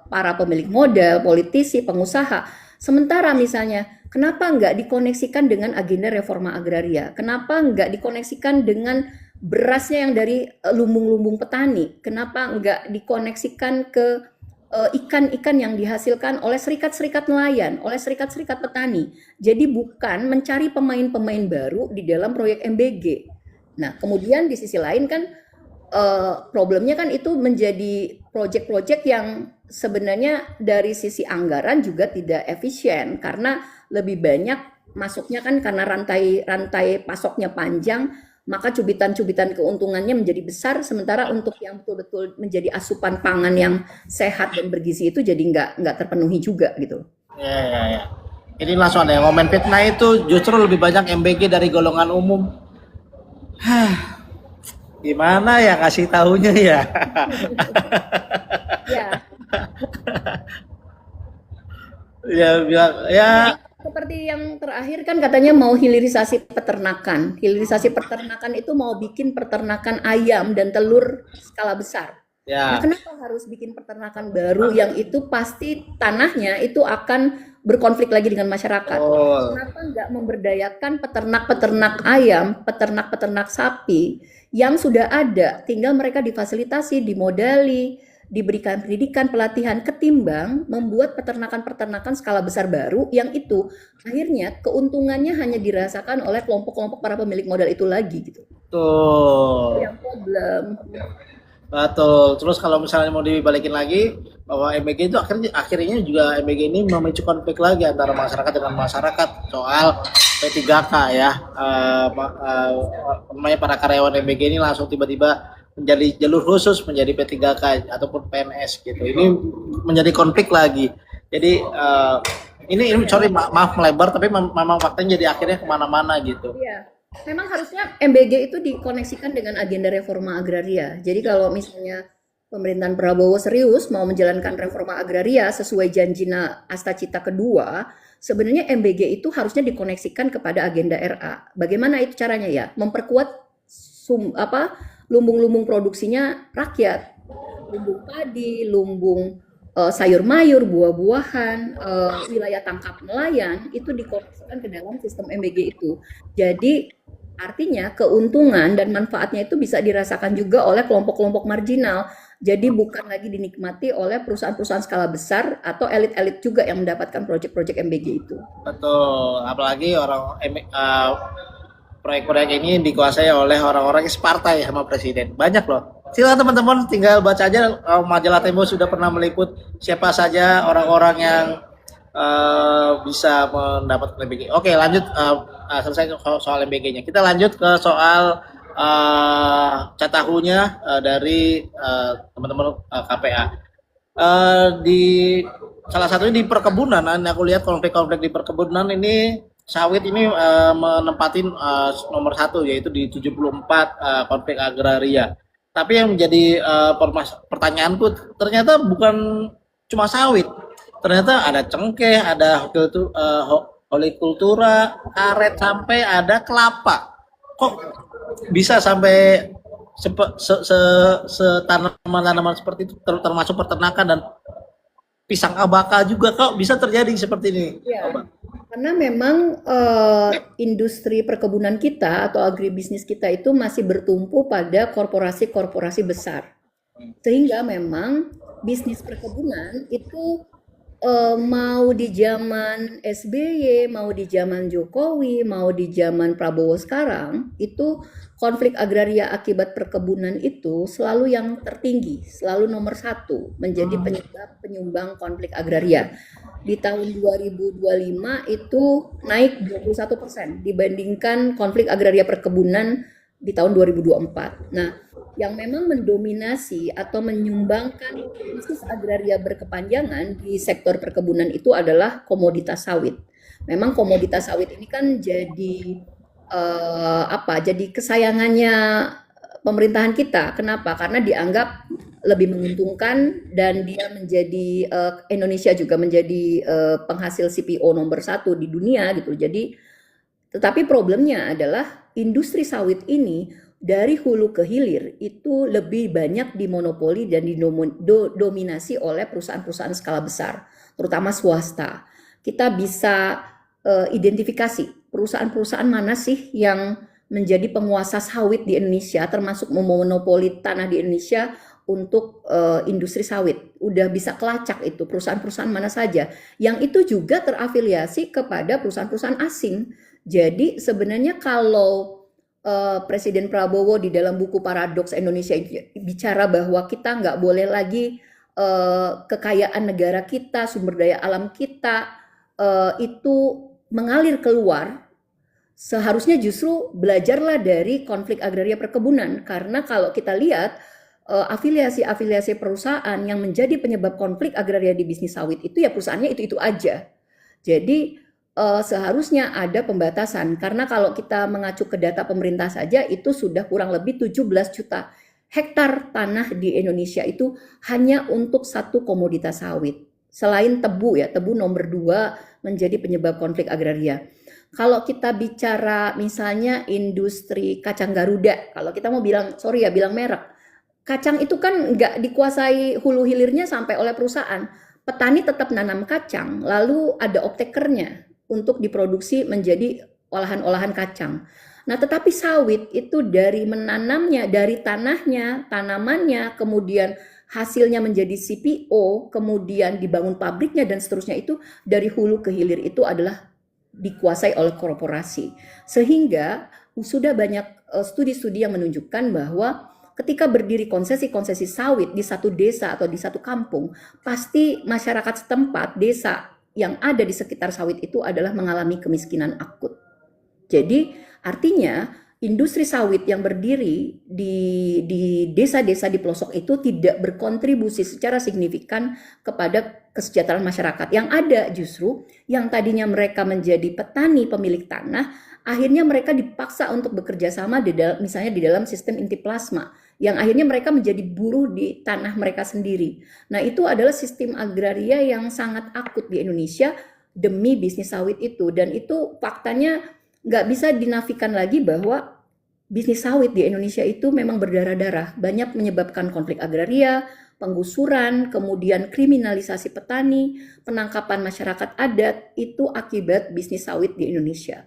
para pemilik modal, politisi, pengusaha. Sementara misalnya, kenapa nggak dikoneksikan dengan agenda reforma agraria? Kenapa nggak dikoneksikan dengan berasnya yang dari lumbung-lumbung petani? Kenapa nggak dikoneksikan ke ikan-ikan yang dihasilkan oleh serikat-serikat nelayan, oleh serikat-serikat petani? Jadi bukan mencari pemain-pemain baru di dalam proyek MBG. Nah, kemudian di sisi lain kan problemnya kan itu menjadi proyek-proyek yang sebenarnya dari sisi anggaran juga tidak efisien, karena lebih banyak masuknya kan karena rantai pasoknya panjang, maka cubitan-cubitan keuntungannya menjadi besar, sementara untuk yang betul-betul menjadi asupan pangan yang sehat dan bergizi itu jadi nggak terpenuhi juga gitu. Ya. Ini langsung ada yang komen fitnah itu justru lebih banyak MBG dari golongan umum. Gimana ya kasih tahunya ya? Ya. Seperti yang terakhir kan katanya mau hilirisasi peternakan. Hilirisasi peternakan itu mau bikin peternakan ayam dan telur skala besar. Ya. Nah, kenapa harus bikin peternakan baru yang itu pasti tanahnya itu akan berkonflik lagi dengan masyarakat. Oh, Kenapa nggak memberdayakan peternak-peternak ayam, peternak-peternak sapi yang sudah ada, tinggal mereka difasilitasi, dimodali, diberikan pendidikan, pelatihan, ketimbang membuat peternakan-peternakan skala besar baru yang itu akhirnya keuntungannya hanya dirasakan oleh kelompok-kelompok para pemilik modal itu lagi gitu. Itu betul. yang problem. Betul. Terus kalau misalnya mau dibalikin lagi bahwa MBG itu akhirnya juga MBG ini memicu konflik lagi antara masyarakat dengan masyarakat soal P3K ya. Namanya para karyawan MBG ini langsung tiba-tiba menjadi jalur khusus menjadi P3K ataupun PNS gitu. Ini menjadi konflik lagi. Jadi ini sorry maaf melebar tapi memang faktanya jadi akhirnya kemana-mana gitu. Iya. Memang harusnya MBG itu dikoneksikan dengan agenda reforma agraria. Jadi kalau misalnya pemerintahan Prabowo serius mau menjalankan reforma agraria sesuai janjina Astacita kedua, sebenarnya MBG itu harusnya dikoneksikan kepada agenda RA. Bagaimana itu caranya ya? Memperkuat lumbung-lumbung produksinya rakyat. Lumbung padi, lumbung sayur mayur, buah-buahan, wilayah tangkap nelayan itu dikoneksikan ke dalam sistem MBG itu. Jadi artinya keuntungan dan manfaatnya itu bisa dirasakan juga oleh kelompok-kelompok marginal. Jadi bukan lagi dinikmati oleh perusahaan-perusahaan skala besar atau elit-elit juga yang mendapatkan proyek-proyek MBG itu. Betul, apalagi proyek-proyek ini dikuasai oleh orang-orang yang separtai sama presiden. Banyak loh. Silakan teman-teman tinggal baca aja majalah Tempo sudah pernah meliput siapa saja orang-orang yang bisa mendapatkan MBG. Oke, lanjut selesai soal MBG-nya. Kita lanjut ke soal catahunya dari teman-teman KPA. Di salah satunya di perkebunan, aku lihat konflik-konflik di perkebunan ini sawit ini menempatin nomor 1 yaitu di 74 konflik agraria. Tapi yang menjadi pertanyaanku ternyata bukan cuma sawit, ternyata ada cengkeh, ada hortikultura, karet, sampai ada kelapa. Kok bisa sampai tanaman-tanaman seperti itu, termasuk peternakan dan pisang abaka juga, kok bisa terjadi seperti ini? Ya, karena memang industri perkebunan kita atau agribisnis kita itu masih bertumpu pada korporasi-korporasi besar. Sehingga memang bisnis perkebunan itu mau di zaman SBY, mau di zaman Jokowi, mau di zaman Prabowo sekarang, itu konflik agraria akibat perkebunan itu selalu yang tertinggi, selalu nomor 1 menjadi penyumbang konflik agraria. Di tahun 2025 itu naik 21% dibandingkan konflik agraria perkebunan di tahun 2024. Nah, yang memang mendominasi atau menyumbangkan bisnis agraria berkepanjangan di sektor perkebunan itu adalah komoditas sawit. Memang komoditas sawit ini kan jadi jadi kesayangannya pemerintahan kita. Kenapa? Karena dianggap lebih menguntungkan dan dia menjadi Indonesia juga menjadi penghasil CPO nomor 1 di dunia gitu. Jadi tetapi problemnya adalah industri sawit ini dari hulu ke hilir itu lebih banyak dimonopoli dan didominasi oleh perusahaan-perusahaan skala besar, terutama swasta. Kita bisa identifikasi perusahaan-perusahaan mana sih yang menjadi penguasa sawit di Indonesia, termasuk memonopoli tanah di Indonesia untuk industri sawit. Udah bisa kelacak itu perusahaan-perusahaan mana saja. Yang itu juga terafiliasi kepada perusahaan-perusahaan asing. Jadi sebenarnya kalau Presiden Prabowo di dalam buku Paradoks Indonesia bicara bahwa kita nggak boleh lagi kekayaan negara kita, sumber daya alam kita itu mengalir keluar, seharusnya justru belajarlah dari konflik agraria perkebunan. Karena kalau kita lihat afiliasi-afiliasi perusahaan yang menjadi penyebab konflik agraria di bisnis sawit itu ya perusahaannya itu-itu aja. Jadi seharusnya ada pembatasan, karena kalau kita mengacu ke data pemerintah saja itu sudah kurang lebih 17 juta hektar tanah di Indonesia itu hanya untuk satu komoditas sawit. Selain tebu ya, tebu nomor 2 menjadi penyebab konflik agraria. Kalau kita bicara misalnya industri kacang Garuda, kalau kita mau bilang, sorry ya bilang merek, kacang itu kan nggak dikuasai hulu hilirnya sampai oleh perusahaan. petani tetap nanam kacang, lalu ada optakernya untuk diproduksi menjadi olahan-olahan kacang. Nah, tetapi sawit itu dari menanamnya, dari tanahnya, tanamannya, kemudian hasilnya menjadi CPO, kemudian dibangun pabriknya dan seterusnya itu dari hulu ke hilir itu adalah dikuasai oleh korporasi. Sehingga sudah banyak studi-studi yang menunjukkan bahwa ketika berdiri konsesi-konsesi sawit di satu desa atau di satu kampung, pasti masyarakat setempat, desa yang ada di sekitar sawit itu adalah mengalami kemiskinan akut. Jadi artinya industri sawit yang berdiri di desa-desa di pelosok itu tidak berkontribusi secara signifikan kepada kesejahteraan masyarakat. Yang ada justru yang tadinya mereka menjadi petani pemilik tanah, akhirnya mereka dipaksa untuk bekerja sama misalnya di dalam sistem inti plasma, yang akhirnya mereka menjadi buruh di tanah mereka sendiri. Nah, itu adalah sistem agraria yang sangat akut di Indonesia demi bisnis sawit itu, dan itu faktanya nggak bisa dinafikan lagi bahwa bisnis sawit di Indonesia itu memang berdarah-darah, banyak menyebabkan konflik agraria, penggusuran, kemudian kriminalisasi petani, penangkapan masyarakat adat, itu akibat bisnis sawit di Indonesia.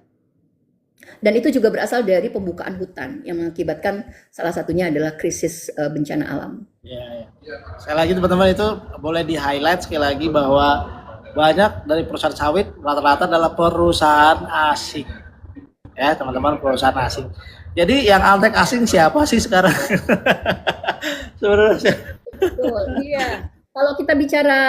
Dan itu juga berasal dari pembukaan hutan yang mengakibatkan salah satunya adalah krisis bencana alam. Ya, ya. Sekali lagi teman-teman, itu boleh di-highlight sekali lagi bahwa banyak dari perusahaan sawit rata-rata adalah perusahaan asing. Ya, teman-teman, perusahaan asing. Jadi yang altek asing siapa sih sekarang? Sebenarnya. Betul, iya. Kalau kita bicara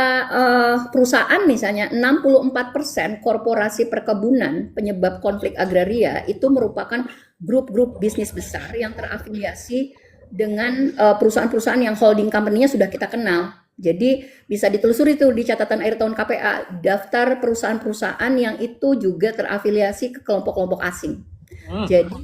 perusahaan misalnya, 64% korporasi perkebunan penyebab konflik agraria itu merupakan grup-grup bisnis besar yang terafiliasi dengan perusahaan-perusahaan yang holding company-nya sudah kita kenal. Jadi bisa ditelusuri tuh di catatan akhir tahun KPA, daftar perusahaan-perusahaan yang itu juga terafiliasi ke kelompok-kelompok asing. Jadi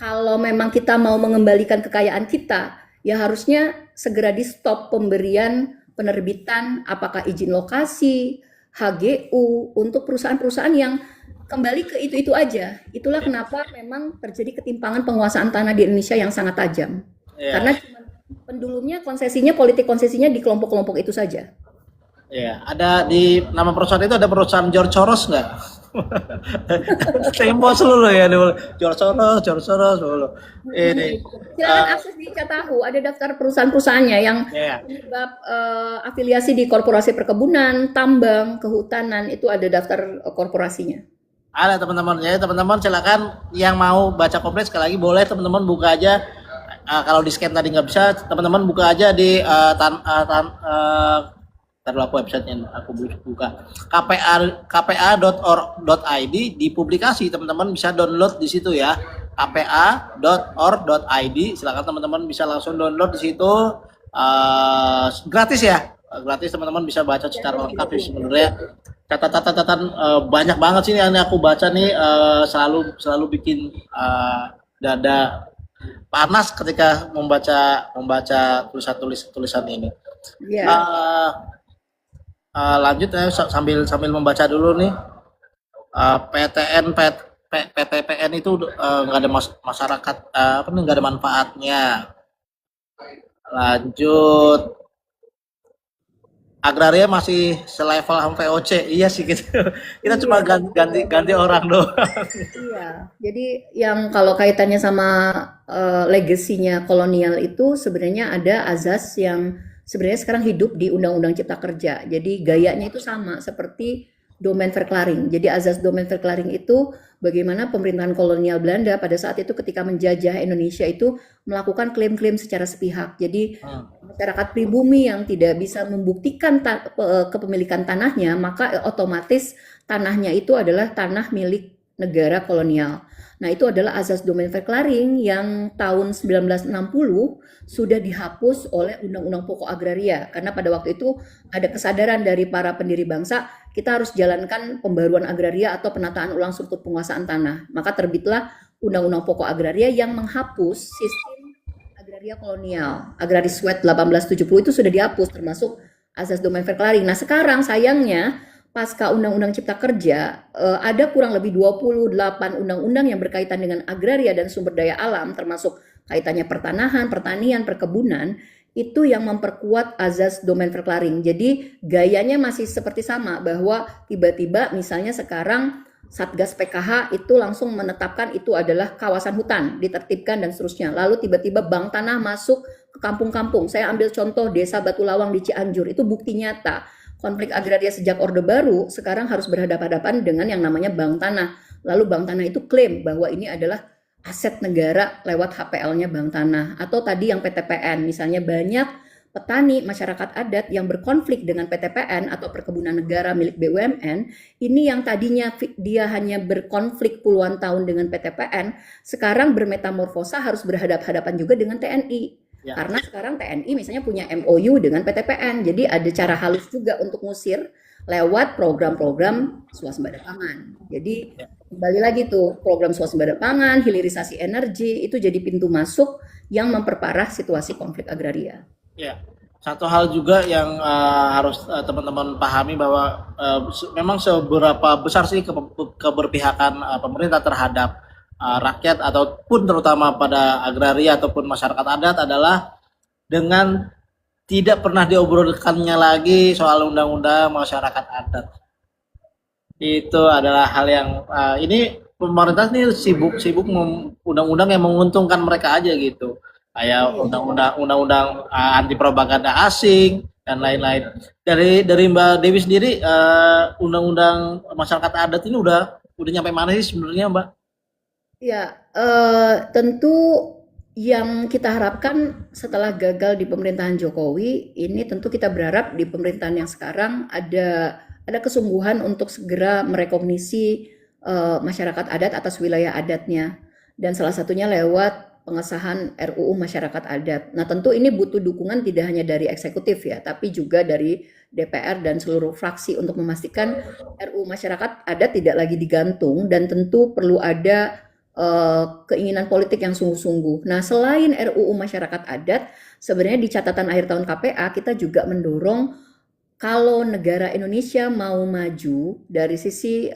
kalau memang kita mau mengembalikan kekayaan kita, ya harusnya segera di stop pemberian penerbitan apakah izin lokasi, HGU untuk perusahaan-perusahaan yang kembali ke itu-itu aja. Itulah kenapa memang terjadi ketimpangan penguasaan tanah di Indonesia yang sangat tajam. Ya. Karena pendulumnya konsesinya, politik konsesinya di kelompok-kelompok itu saja. Ya, ada di nama perusahaan itu ada perusahaan George Soros nggak? Tempo seluruh ya, George Soros dulu. Ini. Silakan akses di Catahu, ada daftar perusahaan-perusahaannya yang penyebab afiliasi di korporasi perkebunan, tambang, kehutanan, itu ada daftar korporasinya. Ada teman-teman, ya teman-teman silakan yang mau baca komplit sekali lagi boleh teman-teman buka aja. Kalau di scan tadi nggak bisa, teman-teman buka aja di taruh aku websitenya, aku buka kpa.org.id di publikasi, teman-teman bisa download di situ ya, kpa.org.id. silakan teman-teman bisa langsung download di situ, gratis ya, gratis, teman-teman bisa baca secara lengkap sebenarnya. Catatan banyak banget sih yang aku baca nih, selalu bikin dada panas ketika membaca tulisan ini. Lanjut ya, sambil membaca dulu nih. PTPN itu nggak ada masyarakat, nggak ada manfaatnya. Lanjut, agraria masih selevel sama VOC. Iya sih gitu. Kita cuma ganti orang doang. Iya, jadi yang kalau kaitannya sama legasinya kolonial itu sebenarnya ada azas yang sebenarnya sekarang hidup di Undang-Undang Cipta Kerja. Jadi gayanya itu sama seperti domain verklaring. Jadi azas domain verklaring itu bagaimana pemerintahan kolonial Belanda pada saat itu ketika menjajah Indonesia itu melakukan klaim-klaim secara sepihak. Jadi masyarakat pribumi yang tidak bisa membuktikan kepemilikan tanahnya, maka otomatis tanahnya itu adalah tanah milik negara kolonial. Nah, itu adalah azas domain verklaring yang tahun 1960 sudah dihapus oleh Undang-Undang Pokok Agraria, karena pada waktu itu ada kesadaran dari para pendiri bangsa, kita harus jalankan pembaruan agraria atau penataan ulang struktur penguasaan tanah. Maka terbitlah Undang-Undang Pokok Agraria yang menghapus sistem agraria kolonial. Agraris Wet 1870 itu sudah dihapus, termasuk azas domain verklaring. Nah, sekarang sayangnya pasca Undang-Undang Cipta Kerja, ada kurang lebih 28 undang-undang yang berkaitan dengan agraria dan sumber daya alam, termasuk kaitannya pertanahan, pertanian, perkebunan, itu yang memperkuat azas domain verklaring. Jadi gayanya masih seperti sama, bahwa tiba-tiba misalnya sekarang Satgas PKH itu langsung menetapkan itu adalah kawasan hutan, ditertibkan dan seterusnya. Lalu tiba-tiba Bank Tanah masuk ke kampung-kampung. Saya ambil contoh Desa Batu Lawang di Cianjur, itu bukti nyata. Konflik agraria sejak Orde Baru sekarang harus berhadapan-hadapan dengan yang namanya Bank Tanah. Lalu Bank Tanah itu klaim bahwa ini adalah aset negara lewat HPL-nya Bank Tanah. Atau tadi yang PTPN, misalnya banyak petani masyarakat adat yang berkonflik dengan PTPN atau perkebunan negara milik BUMN, ini yang tadinya dia hanya berkonflik puluhan tahun dengan PTPN, sekarang bermetamorfosa harus berhadapan-hadapan juga dengan TNI. Ya. Karena sekarang TNI misalnya punya MOU dengan PTPN, jadi ada cara halus juga untuk ngusir lewat program-program swasembada pangan. Jadi kembali lagi tuh, program swasembada pangan, hilirisasi energi, itu jadi pintu masuk yang memperparah situasi konflik agraria. Ya, satu hal juga yang harus teman-teman pahami bahwa memang seberapa besar sih keberpihakan pemerintah terhadap rakyat ataupun terutama pada agraria ataupun masyarakat adat adalah dengan tidak pernah diobrolkannya lagi soal undang-undang masyarakat adat. Itu adalah hal yang ini pemerintah ini sibuk undang-undang yang menguntungkan mereka aja gitu. Kayak undang-undang anti propaganda asing dan lain-lain. Dari Mbak Dewi sendiri, undang-undang masyarakat adat ini udah nyampe mana sih sebenarnya, Mbak? Ya, tentu yang kita harapkan setelah gagal di pemerintahan Jokowi, ini tentu kita berharap di pemerintahan yang sekarang ada kesungguhan untuk segera merekognisi masyarakat adat atas wilayah adatnya, dan salah satunya lewat pengesahan RUU Masyarakat Adat. Nah, tentu ini butuh dukungan tidak hanya dari eksekutif ya, tapi juga dari DPR dan seluruh fraksi untuk memastikan RUU Masyarakat Adat tidak lagi digantung, dan tentu perlu ada keinginan politik yang sungguh-sungguh. Nah, selain RUU Masyarakat Adat, sebenarnya di catatan akhir tahun KPA kita juga mendorong kalau negara Indonesia mau maju dari sisi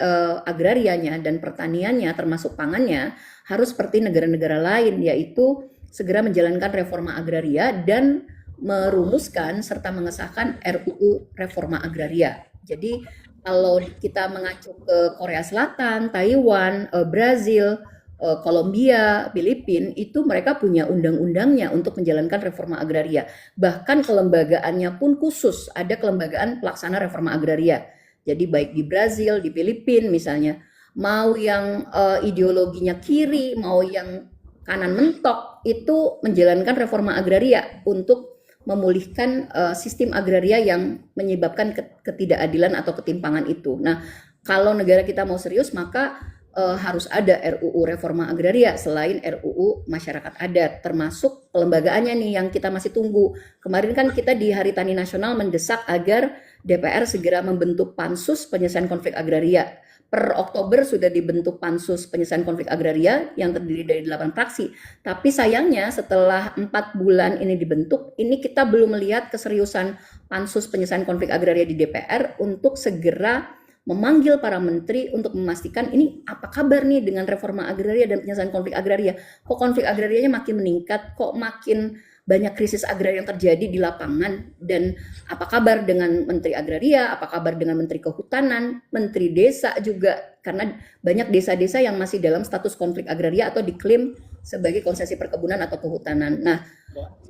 agrarianya dan pertaniannya termasuk pangannya, harus seperti negara-negara lain, yaitu segera menjalankan reforma agraria dan merumuskan serta mengesahkan RUU reforma agraria. Jadi kalau kita mengacu ke Korea Selatan, Taiwan, Brazil, Kolombia, Filipina, itu mereka punya undang-undangnya untuk menjalankan reforma agraria. Bahkan kelembagaannya pun khusus, ada kelembagaan pelaksana reforma agraria. Jadi baik di Brazil, di Filipina misalnya, mau yang ideologinya kiri, mau yang kanan mentok, itu menjalankan reforma agraria untuk memulihkan sistem agraria yang menyebabkan ketidakadilan atau ketimpangan itu. Nah, kalau negara kita mau serius, maka harus ada RUU reforma agraria selain RUU masyarakat adat, termasuk kelembagaannya nih yang kita masih tunggu. Kemarin kan kita di Hari Tani Nasional mendesak agar DPR segera membentuk pansus penyelesaian konflik agraria. Per Oktober sudah dibentuk pansus penyelesaian konflik agraria yang terdiri dari 8 fraksi. Tapi sayangnya setelah 4 bulan ini dibentuk, ini kita belum melihat keseriusan pansus penyelesaian konflik agraria di DPR untuk segera memanggil para menteri untuk memastikan ini apa kabar nih dengan reforma agraria dan penyelesaian konflik agraria. Kok konflik agrarianya makin meningkat, kok makin banyak krisis agraria yang terjadi di lapangan, dan apa kabar dengan Menteri Agraria, apa kabar dengan Menteri Kehutanan, Menteri Desa juga, karena banyak desa-desa yang masih dalam status konflik agraria atau diklaim sebagai konsesi perkebunan atau kehutanan. Nah,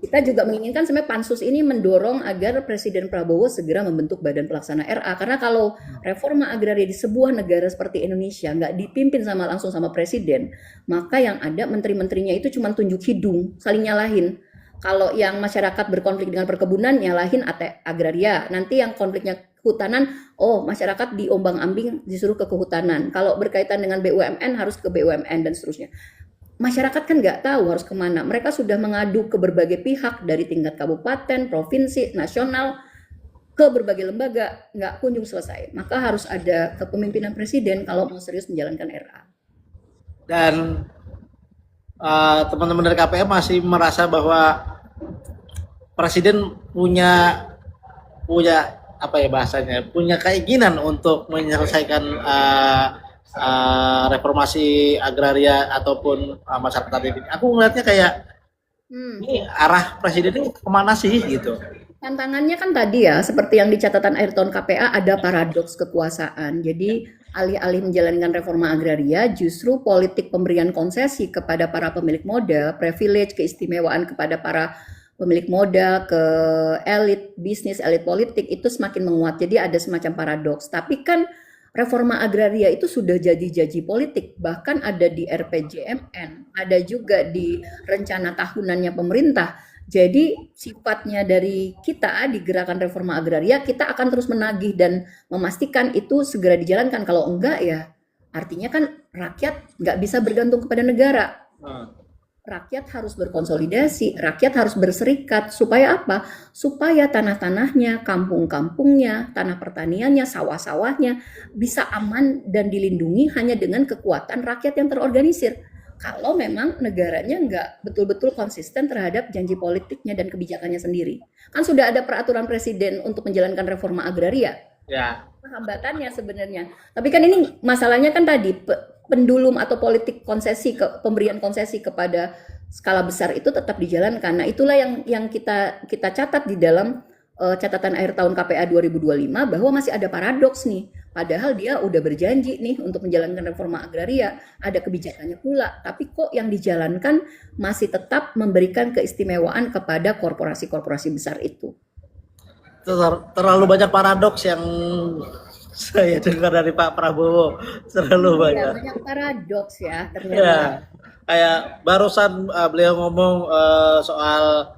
kita juga menginginkan sebenarnya pansus ini mendorong agar Presiden Prabowo segera membentuk badan pelaksana RA, karena kalau reforma agraria di sebuah negara seperti Indonesia nggak dipimpin langsung sama presiden, maka yang ada menteri-menterinya itu cuma tunjuk hidung, saling nyalahin. Kalau yang masyarakat berkonflik dengan perkebunan, nyalahin agraria. Nanti yang konfliknya kehutanan, oh masyarakat diombang-ambing disuruh ke kehutanan. Kalau berkaitan dengan BUMN harus ke BUMN dan seterusnya. Masyarakat kan nggak tahu harus kemana. Mereka sudah mengadu ke berbagai pihak dari tingkat kabupaten, provinsi, nasional, ke berbagai lembaga, nggak kunjung selesai. Maka harus ada kepemimpinan presiden kalau mau serius menjalankan RA. Dan teman-teman dari KPM masih merasa bahwa presiden punya apa ya bahasanya, punya keinginan untuk menyelesaikan reformasi agraria ataupun masyarakat ini. Aku melihatnya kayak Hmm. Ini arah presiden ini kemana sih gitu? Tantangannya kan tadi ya, seperti yang di catatan akhir tahun KPA ada paradoks kekuasaan. Jadi alih-alih menjalankan reforma agraria, justru politik pemberian konsesi kepada para pemilik modal, privilege, keistimewaan kepada para pemilik modal, ke elit bisnis, elit politik itu semakin menguat. Jadi ada semacam paradoks. Tapi kan reforma agraria itu sudah jadi janji politik, bahkan ada di RPJMN, ada juga di rencana tahunannya pemerintah. Jadi sifatnya dari kita di gerakan reforma agraria, kita akan terus menagih dan memastikan itu segera dijalankan. Kalau enggak ya artinya kan rakyat nggak bisa bergantung kepada negara. Hmm. Rakyat harus berkonsolidasi, rakyat harus berserikat. Supaya apa? Supaya tanah-tanahnya, kampung-kampungnya, tanah pertaniannya, sawah-sawahnya bisa aman dan dilindungi hanya dengan kekuatan rakyat yang terorganisir. Kalau memang negaranya nggak betul-betul konsisten terhadap janji politiknya dan kebijakannya sendiri. Kan sudah ada peraturan presiden untuk menjalankan reforma agraria. Ya. Hambatannya sebenarnya. Tapi kan ini masalahnya kan tadi pendulum atau politik konsesi pemberian konsesi kepada skala besar itu tetap dijalankan. Nah, itulah yang kita catat di dalam catatan akhir tahun KPA 2025 bahwa masih ada paradoks nih. Padahal dia udah berjanji nih untuk menjalankan reforma agraria, ada kebijakannya pula, tapi kok yang dijalankan masih tetap memberikan keistimewaan kepada korporasi-korporasi besar itu. Terlalu banyak paradoks yang saya dengar dari Pak Prabowo, terlalu Iya, banyak. banyak paradoks ya ternyata. Ya, kayak barusan beliau ngomong soal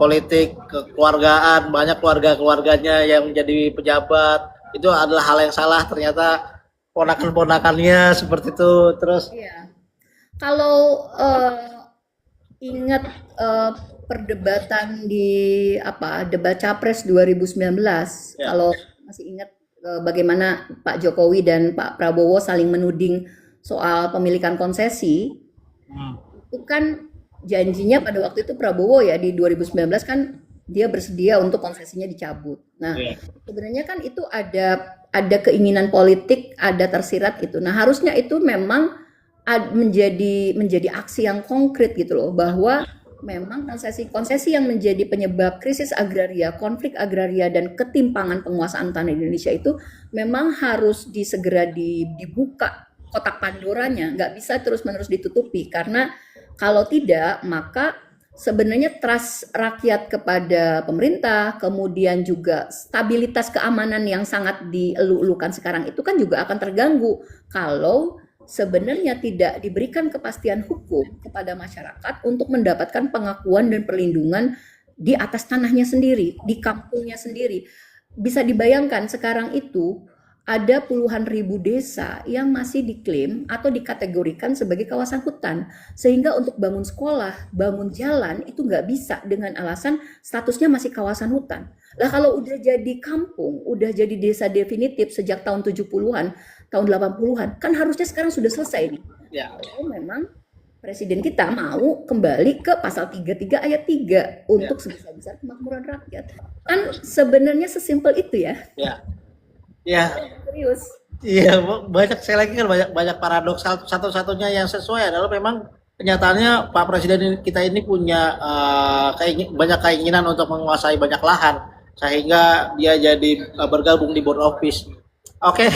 politik kekeluargaan, banyak keluarga-keluarganya yang menjadi pejabat, itu adalah hal yang salah, ternyata ponakan-ponakannya seperti itu. Terus Iya. Kalau ingat perdebatan di debat Capres 2019, ya, kalau masih ingat bagaimana Pak Jokowi dan Pak Prabowo saling menuding soal pemilikan konsesi, hmm, itu kan janjinya pada waktu itu Prabowo ya di 2019 kan dia bersedia untuk konsesinya dicabut. Nah, ya, sebenarnya kan itu ada keinginan politik, ada tersirat itu. Nah, harusnya itu memang menjadi aksi yang konkret gitu loh, bahwa memang konsesi-konsesi yang menjadi penyebab krisis agraria, konflik agraria dan ketimpangan penguasaan tanah di Indonesia itu memang harus segera dibuka kotak Pandoranya, nggak bisa terus-menerus ditutupi karena kalau tidak maka sebenarnya trust rakyat kepada pemerintah, kemudian juga stabilitas keamanan yang sangat dielu-elukan sekarang itu kan juga akan terganggu kalau sebenarnya tidak diberikan kepastian hukum kepada masyarakat untuk mendapatkan pengakuan dan perlindungan di atas tanahnya sendiri, di kampungnya sendiri. Bisa dibayangkan sekarang itu ada puluhan ribu desa yang masih diklaim atau dikategorikan sebagai kawasan hutan. Sehingga untuk bangun sekolah, bangun jalan itu nggak bisa dengan alasan statusnya masih kawasan hutan. Lah kalau udah jadi kampung, udah jadi desa definitif sejak tahun 70-an, tahun 80-an, kan harusnya sekarang sudah selesai nih. ya, Kalau memang Presiden kita mau kembali ke pasal 33 ayat 3 untuk sebesar-besar kemakmuran rakyat. Kan sebenarnya sesimpel itu ya. ya, ya. Serius. Iya, banyak saya lagi kan banyak paradoks. Satu-satunya yang sesuai adalah memang kenyataannya Pak Presiden kita ini punya banyak keinginan untuk menguasai banyak lahan sehingga dia jadi bergabung di board office. Oke.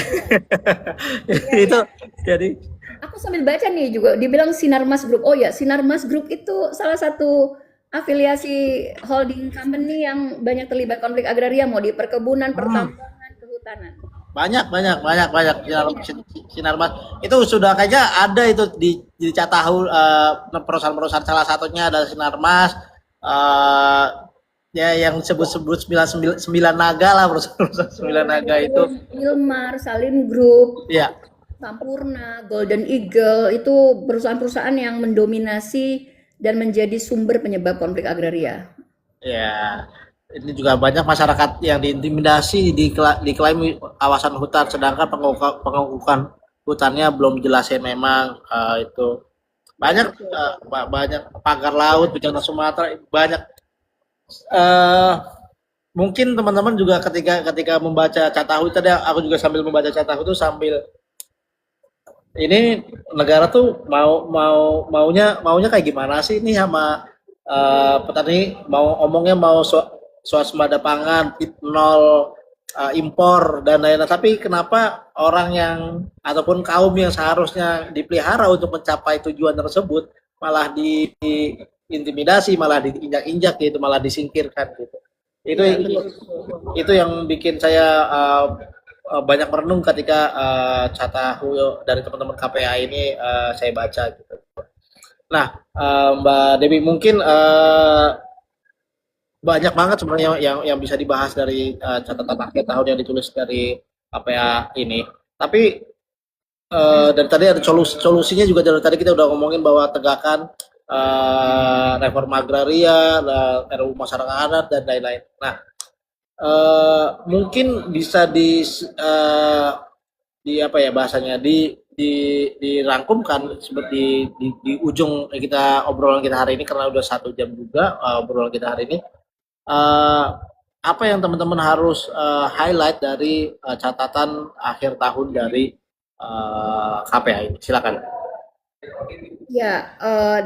Itu jadi Aku sambil baca nih juga dibilang Sinarmas Group. Oh ya, Sinarmas Group itu salah satu afiliasi holding company yang banyak terlibat konflik agraria mau di perkebunan, pertambangan, kehutanan. banyak Sinarmas itu sudah kayaknya ada itu di Catahu, perusahaan-perusahaan salah satunya ada Sinarmas, ya yang sebut-sebut sembilan naga lah, perusahaan sembilan naga itu. Wilmar, Salim Group, Ya, Sampurna, Golden Eagle itu perusahaan-perusahaan yang mendominasi dan menjadi sumber penyebab konflik agraria. ya. Ini juga banyak masyarakat yang diintimidasi, diklaim kawasan hutan, sedangkan pengukuran hutannya belum jelasin memang, itu banyak, banyak pagar laut, bencana Sumatera banyak. Eh, Mungkin teman-teman juga ketika membaca Catahu tadi, aku juga sambil membaca Catahu itu sambil ini negara tuh maunya kayak gimana sih ini sama petani mau omongnya mau swasembada pangan, nol impor dan lain-lain. Tapi kenapa orang yang ataupun kaum yang seharusnya dipelihara untuk mencapai tujuan tersebut malah diintimidasi, malah diinjak-injak gitu, malah disingkirkan gitu. Itu Iya, itu, betul. itu yang bikin saya banyak merenung ketika catahu dari teman-teman KPA ini saya baca gitu. Nah, Mbak Dewi mungkin banyak banget sebenarnya yang bisa dibahas dari catatan akhir tahun yang ditulis dari KPA ini. Tapi dari tadi ada solusinya juga dari tadi kita udah ngomongin bahwa tegakan reforma agraria, RUU masyarakat adat dan lain-lain. Nah, mungkin bisa di apa ya bahasanya dirangkumkan seperti di ujung kita obrolan kita hari ini karena udah 1 jam juga obrolan kita hari ini. Apa yang teman-teman harus highlight dari catatan akhir tahun dari KPA ini? Silakan. Ya,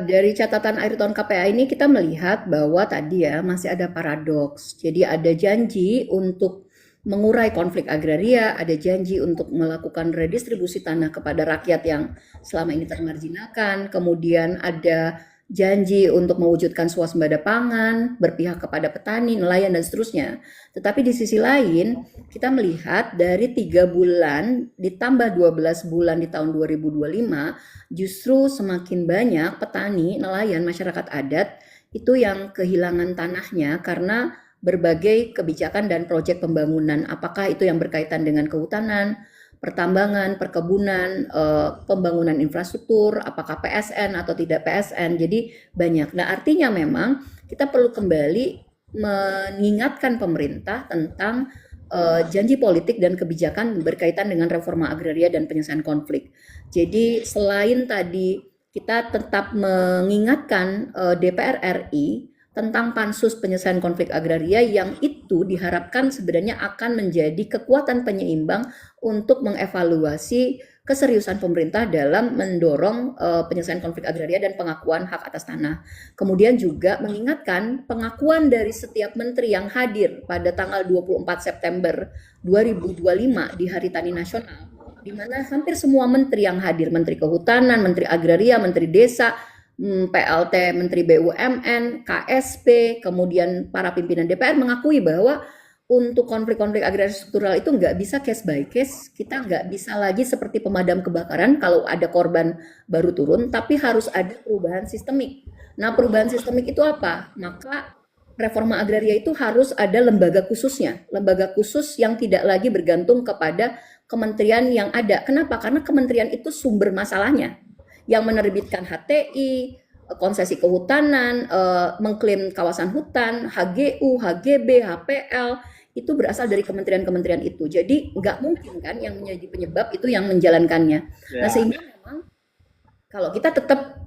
dari catatan akhir tahun KPA ini kita melihat bahwa tadi ya masih ada paradoks. Jadi ada janji untuk mengurai konflik agraria, ada janji untuk melakukan redistribusi tanah kepada rakyat yang selama ini termarginalkan, kemudian ada janji untuk mewujudkan swasembada pangan, berpihak kepada petani, nelayan dan seterusnya. Tetapi di sisi lain, kita melihat dari 3 bulan ditambah 12 bulan di tahun 2025, justru semakin banyak petani, nelayan, masyarakat adat itu yang kehilangan tanahnya karena berbagai kebijakan dan proyek pembangunan. Apakah itu yang berkaitan dengan kehutanan, pertambangan, perkebunan, pembangunan infrastruktur, apakah PSN atau tidak PSN. Jadi banyak. Nah, artinya memang kita perlu kembali mengingatkan pemerintah tentang janji politik dan kebijakan berkaitan dengan reforma agraria dan penyelesaian konflik. Jadi selain tadi kita tetap mengingatkan DPR RI tentang pansus penyelesaian konflik agraria yang itu diharapkan sebenarnya akan menjadi kekuatan penyeimbang untuk mengevaluasi keseriusan pemerintah dalam mendorong penyelesaian konflik agraria dan pengakuan hak atas tanah. Kemudian juga mengingatkan pengakuan dari setiap menteri yang hadir pada tanggal 24 September 2025 di Hari Tani Nasional, di mana hampir semua menteri yang hadir, Menteri Kehutanan, Menteri Agraria, Menteri Desa, PLT, Menteri BUMN, KSP, kemudian para pimpinan DPR mengakui bahwa untuk konflik-konflik agraria struktural itu nggak bisa case by case, kita nggak bisa lagi seperti pemadam kebakaran kalau ada korban baru turun, tapi harus ada perubahan sistemik. Nah, perubahan sistemik itu apa? Maka reforma agraria itu harus ada lembaga khususnya, lembaga khusus yang tidak lagi bergantung kepada kementerian yang ada. Kenapa? Karena kementerian itu sumber masalahnya yang menerbitkan HTI, konsesi kehutanan, mengklaim kawasan hutan, HGU, HGB, HPL, itu berasal dari kementerian-kementerian itu. Jadi nggak mungkin kan yang menjadi penyebab itu yang menjalankannya. Nah, sehingga memang kalau kita tetap,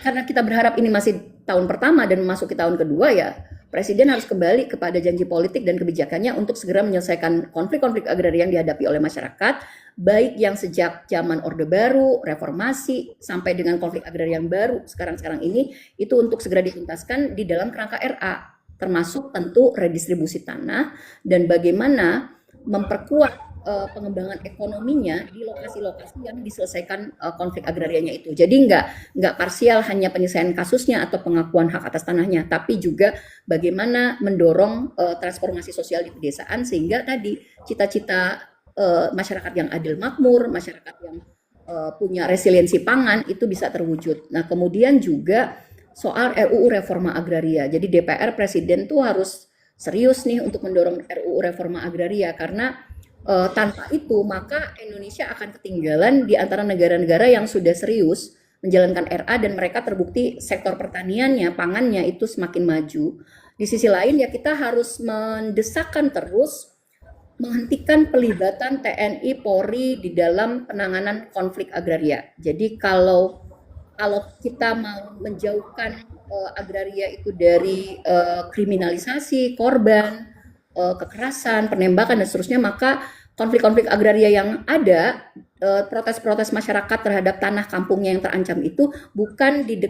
karena kita berharap ini masih tahun pertama dan memasuki tahun kedua, ya Presiden harus kembali kepada janji politik dan kebijakannya untuk segera menyelesaikan konflik-konflik agraria yang dihadapi oleh masyarakat, baik yang sejak zaman Orde Baru, reformasi, sampai dengan konflik agraria yang baru sekarang-sekarang ini, itu untuk segera dituntaskan di dalam kerangka RA, termasuk tentu redistribusi tanah dan bagaimana memperkuat pengembangan ekonominya di lokasi-lokasi yang diselesaikan konflik agrarianya itu. Jadi nggak parsial hanya penyelesaian kasusnya atau pengakuan hak atas tanahnya, tapi juga bagaimana mendorong transformasi sosial di pedesaan sehingga tadi cita-cita masyarakat yang adil makmur, masyarakat yang punya resiliensi pangan itu bisa terwujud. Nah, kemudian juga soal RUU reforma agraria. Jadi DPR Presiden tuh harus serius nih untuk mendorong RUU reforma agraria karena tanpa itu maka Indonesia akan ketinggalan di antara negara-negara yang sudah serius menjalankan RA dan mereka terbukti sektor pertaniannya, pangannya itu semakin maju. Di sisi lain ya kita harus mendesakkan terus menghentikan pelibatan TNI Polri di dalam penanganan konflik agraria. Jadi kalau kita mau menjauhkan agraria itu dari kriminalisasi korban, kekerasan, penembakan dan seterusnya, maka konflik-konflik agraria yang ada protes-protes masyarakat terhadap tanah kampungnya yang terancam itu bukan di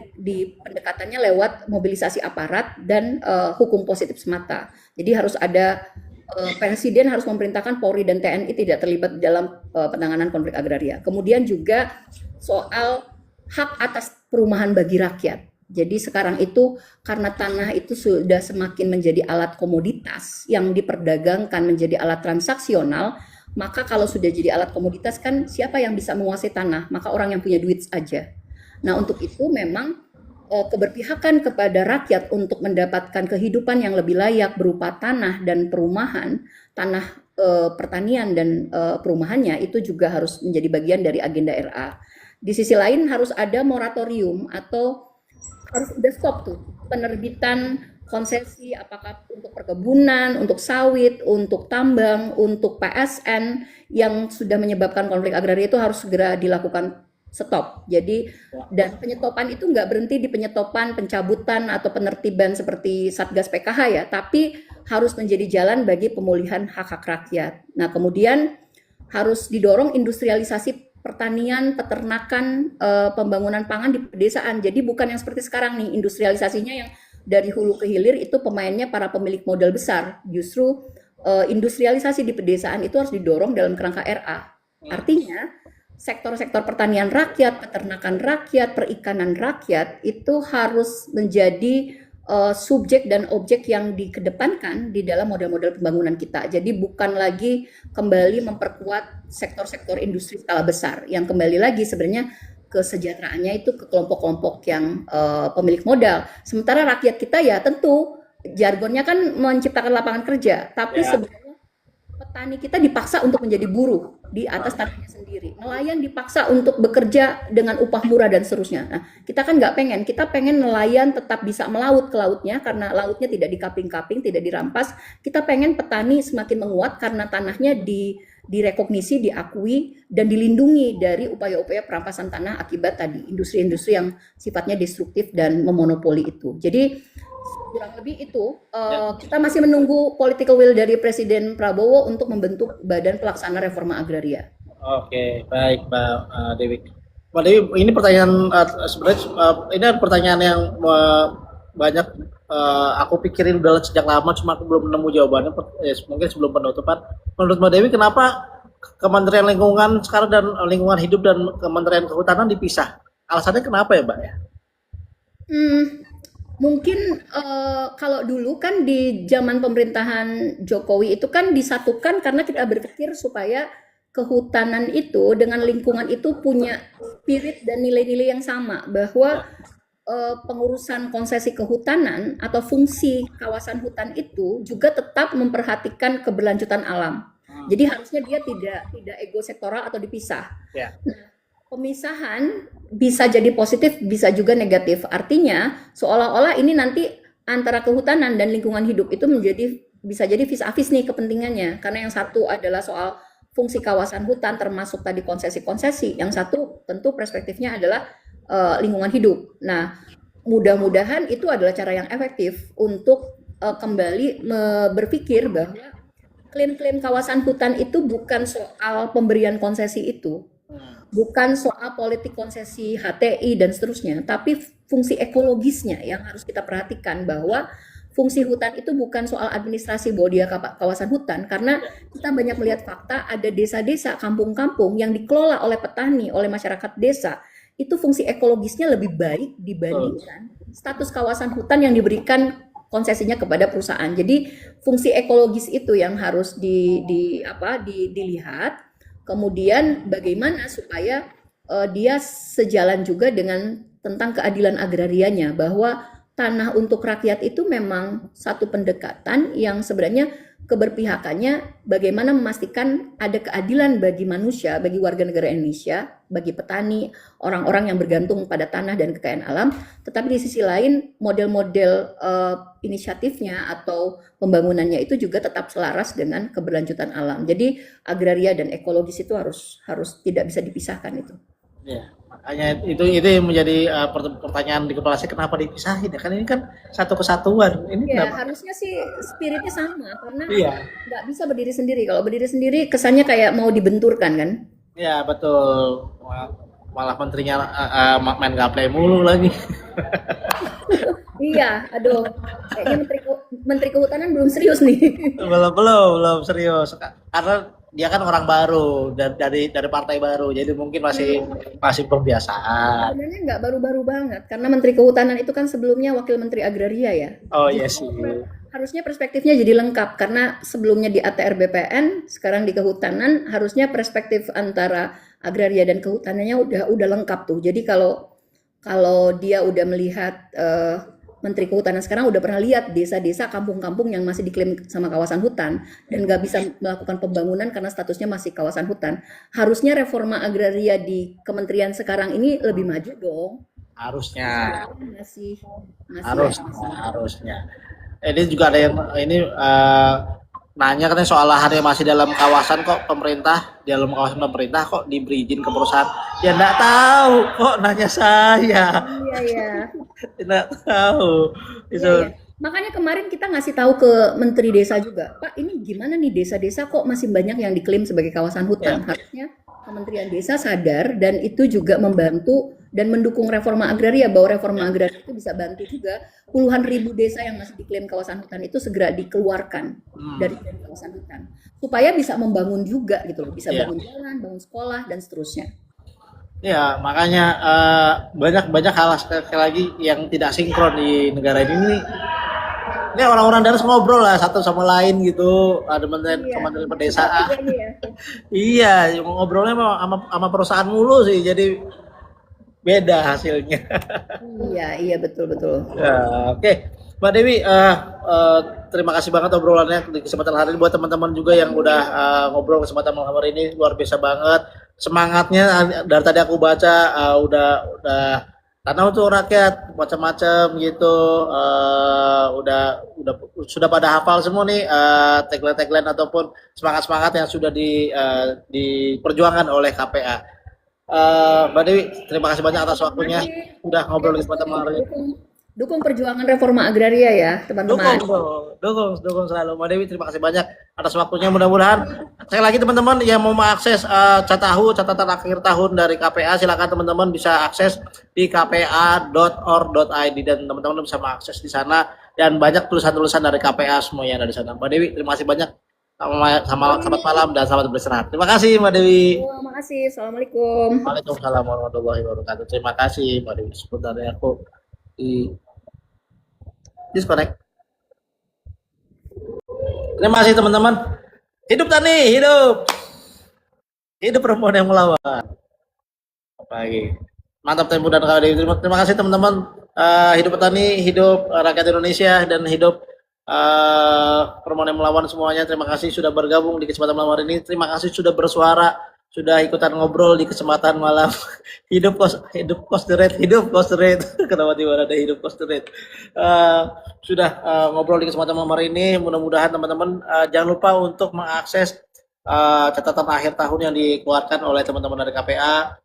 pendekatannya lewat mobilisasi aparat dan hukum positif semata. Jadi harus ada Presiden harus memerintahkan Polri dan TNI tidak terlibat dalam penanganan konflik agraria. Kemudian juga soal hak atas perumahan bagi rakyat. Jadi sekarang itu karena tanah itu sudah semakin menjadi alat komoditas yang diperdagangkan menjadi alat transaksional, maka kalau sudah jadi alat komoditas kan siapa yang bisa menguasai tanah? Maka orang yang punya duit saja. Nah untuk itu memang keberpihakan kepada rakyat untuk mendapatkan kehidupan yang lebih layak berupa tanah dan perumahan, tanah pertanian dan perumahannya itu juga harus menjadi bagian dari agenda RA. Di sisi lain harus ada moratorium atau harus udah stop tuh penerbitan konsesi apakah untuk perkebunan, untuk sawit, untuk tambang, untuk PSN yang sudah menyebabkan konflik agraria itu harus segera dilakukan stop. Jadi dan penyetopan itu nggak berhenti di penyetopan, pencabutan atau penertiban seperti Satgas PKH ya, tapi harus menjadi jalan bagi pemulihan hak-hak rakyat. Nah, kemudian harus didorong industrialisasi pertanian, peternakan, pembangunan pangan di pedesaan. Jadi bukan yang seperti sekarang nih, industrialisasinya yang dari hulu ke hilir itu pemainnya para pemilik modal besar. Justru industrialisasi di pedesaan itu harus didorong dalam kerangka RA. Artinya sektor-sektor pertanian rakyat, peternakan rakyat, perikanan rakyat itu harus menjadi subjek dan objek yang dikedepankan di dalam model-model pembangunan kita. Jadi bukan lagi kembali memperkuat sektor-sektor industri skala besar, yang kembali lagi sebenarnya kesejahteraannya itu ke kelompok-kelompok yang pemilik modal. Sementara rakyat kita ya tentu jargonnya kan menciptakan lapangan kerja, tapi sebenarnya petani kita dipaksa untuk menjadi buruh di atas tanahnya sendiri. Nelayan dipaksa untuk bekerja dengan upah murah dan seterusnya. Nah, kita kan nggak pengen. Kita pengen nelayan tetap bisa melaut ke lautnya karena lautnya tidak dikaping-kaping, tidak dirampas. Kita pengen petani semakin menguat karena tanahnya direkognisi, diakui, dan dilindungi dari upaya-upaya perampasan tanah akibat tadi industri-industri yang sifatnya destruktif dan memonopoli itu. Jadi kurang lebih itu kita masih menunggu political will dari Presiden Prabowo untuk membentuk Badan Pelaksana Reforma Agraria. Oke, baik Mbak Dewi. Mbak Dewi, ini pertanyaan sebenarnya ini pertanyaan yang banyak aku pikirin udah sejak lama, cuma aku belum menemu jawabannya. Mungkin sebelum penutupan, menurut Mbak Dewi kenapa Kementerian Lingkungan sekarang dan Lingkungan Hidup dan Kementerian Kehutanan dipisah? Alasannya kenapa ya, Mbak ya? Mungkin kalau dulu kan di zaman pemerintahan Jokowi itu kan disatukan karena kita berpikir supaya kehutanan itu dengan lingkungan itu punya spirit dan nilai-nilai yang sama, bahwa pengurusan konsesi kehutanan atau fungsi kawasan hutan itu juga tetap memperhatikan keberlanjutan alam. Jadi harusnya dia tidak egosektoral atau dipisah. Nah, pemisahan bisa jadi positif, bisa juga negatif. Artinya seolah-olah ini nanti antara kehutanan dan lingkungan hidup itu bisa jadi vis-a-vis nih kepentingannya. Karena yang satu adalah soal fungsi kawasan hutan termasuk tadi konsesi-konsesi. Yang satu tentu perspektifnya adalah lingkungan hidup. Nah, mudah-mudahan itu adalah cara yang efektif untuk kembali berpikir bahwa klaim-klaim kawasan hutan itu bukan soal pemberian konsesi itu. Bukan soal politik konsesi HTI dan seterusnya, tapi fungsi ekologisnya yang harus kita perhatikan, bahwa fungsi hutan itu bukan soal administrasi bahwa dia kawasan hutan, karena kita banyak melihat fakta ada desa-desa, kampung-kampung yang dikelola oleh petani, oleh masyarakat desa, itu fungsi ekologisnya lebih baik dibandingkan status kawasan hutan yang diberikan konsesinya kepada perusahaan. Jadi fungsi ekologis itu yang harus dilihat. Kemudian bagaimana supaya dia sejalan juga dengan tentang keadilan agrarianya, bahwa tanah untuk rakyat itu memang satu pendekatan yang sebenarnya keberpihakannya bagaimana memastikan ada keadilan bagi manusia, bagi warga negara Indonesia, bagi petani, orang-orang yang bergantung pada tanah dan kekayaan alam. Tetapi di sisi lain model-model inisiatifnya atau pembangunannya itu juga tetap selaras dengan keberlanjutan alam. Jadi agraria dan ekologis itu harus tidak bisa dipisahkan itu. Ya, makanya itu yang menjadi pertanyaan di kepala saya, kenapa dipisahin ya? Kan ini kan satu kesatuan. Ini ya, kenapa? harusnya sih spiritnya sama, karena nggak bisa berdiri sendiri. Kalau berdiri sendiri kesannya kayak mau dibenturkan kan. Ya betul. Malah menterinya main gaple mulu lagi. Iya, aduh, kayaknya Menteri Kehutanan belum serius nih. Belum serius. Karena dia kan orang baru dan dari partai baru, jadi mungkin masih Hmm, masih pembiasaan. sebenarnya nggak baru-baru banget, karena Menteri Kehutanan itu kan sebelumnya Wakil Menteri Agraria ya. Oh iya Justru sih. harusnya perspektifnya jadi lengkap, karena sebelumnya di ATR BPN, sekarang di Kehutanan, harusnya perspektif antara agraria dan kehutanannya udah lengkap tuh. Jadi kalau kalau dia udah melihat Menteri Kehutanan sekarang udah pernah lihat desa-desa, kampung-kampung yang masih diklaim sama kawasan hutan dan nggak bisa melakukan pembangunan karena statusnya masih kawasan hutan. Harusnya reforma agraria di kementerian sekarang ini lebih maju dong. Harusnya, Tapi sekarang masih masih harusnya, apa sih? harusnya. Ini juga ada yang ini nanya katanya soal lahan yang masih dalam kawasan kok pemerintah, dalam kawasan pemerintah kok diberi izin ke perusahaan. Ya enggak tahu kok nanya saya. Iya ya. Enggak tahu. Iya, Itu iya. Makanya kemarin kita ngasih tahu ke Menteri Desa juga, Pak, ini gimana nih desa-desa kok masih banyak yang diklaim sebagai kawasan ya. hutan? Harusnya Kementerian Desa sadar dan itu juga membantu dan mendukung reforma agraria, bahwa reforma agraria itu bisa bantu juga puluhan ribu desa yang masih diklaim kawasan hutan itu segera dikeluarkan dari Hmm, klaim kawasan hutan. Supaya bisa membangun juga gitu loh, bisa ya. bangun jalan, bangun sekolah dan seterusnya. Ya, makanya banyak-banyak hal sekali lagi yang tidak sinkron di negara ini. Ini orang-orang dari ngobrol lah satu sama lain gitu. Ada Iya, kementerian hebat pedesaan. juga nih ya. Iya, ngobrolnya sama perusahaan mulu sih. Jadi beda hasilnya. Iya, iya betul betul. Ya, oke. Mbak Dewi, terima kasih banget obrolannya di kesempatan hari ini buat teman-teman juga yang udah ngobrol kesempatan malam hari ini luar biasa banget. Semangatnya dari tadi aku baca udah karena untuk rakyat macam-macam gitu udah sudah pada hafal semua nih tagline-tagline ataupun semangat-semangat yang sudah diperjuangkan oleh KPA. Mbak Dewi, terima kasih banyak atas waktunya Masih udah ya ngobrol di kesempatan dukung malam hari ini. dukung dukung perjuangan reforma agraria ya, Dukung teman-teman. dong, dukung selalu. Mbak Dewi, terima kasih banyak atas waktunya. Mudah-mudahan sekali lagi teman-teman yang mau mengakses catatan akhir tahun dari KPA, silakan teman-teman bisa akses di kpa.or.id dan teman-teman bisa mengakses di sana dan banyak tulisan-tulisan dari KPA semua yang ada di sana. Mbak Dewi, terima kasih banyak. Selamat malam dan selamat beristirahat. Terima kasih Mbak Dewi. Oh, makasih. Assalamualaikum. Waalaikumsalam warahmatullahi wabarakatuh. Terima kasih Mbak Dewi. Sebenarnya aku di disconnect. Terima kasih teman-teman. Hidup Tani, hidup. Hidup perempuan yang melawan. Pagi. Mantap Tempo dan Kak Dewi. Terima kasih teman-teman. Hidup petani, hidup rakyat Indonesia dan hidup perempuan yang melawan semuanya. Terima kasih sudah bergabung di kesempatan malam hari ini. Terima kasih sudah bersuara, sudah ikutan ngobrol di kesempatan malam. Hidup cost the rate, hidup cost the rate. Kenapa tiba ada hidup cost the rate? Sudah ngobrol di kesempatan malam hari ini. Mudah-mudahan teman-teman jangan lupa untuk mengakses catatan akhir tahun yang dikeluarkan oleh teman-teman dari KPA.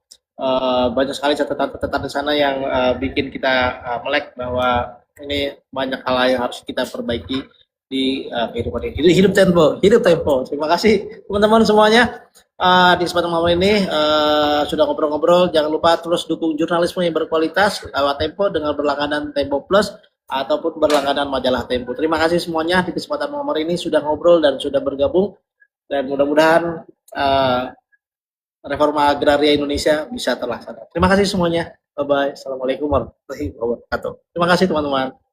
Banyak sekali catatan-catatan di sana yang bikin kita melek bahwa ini banyak hal yang harus kita perbaiki di kehidupan ini. Hidup tempo, hidup tempo. Terima kasih teman-teman semuanya di kesempatan malam ini sudah ngobrol-ngobrol. Jangan lupa terus dukung jurnalisme yang berkualitas lewat Tempo dengan berlangganan Tempo Plus ataupun berlangganan majalah Tempo. Terima kasih semuanya di kesempatan malam hari ini sudah ngobrol dan sudah bergabung dan mudah-mudahan reforma agraria Indonesia bisa terlaksana. Terima kasih semuanya. Bye bye. Assalamualaikum warahmatullahi wabarakatuh. Terima kasih teman-teman.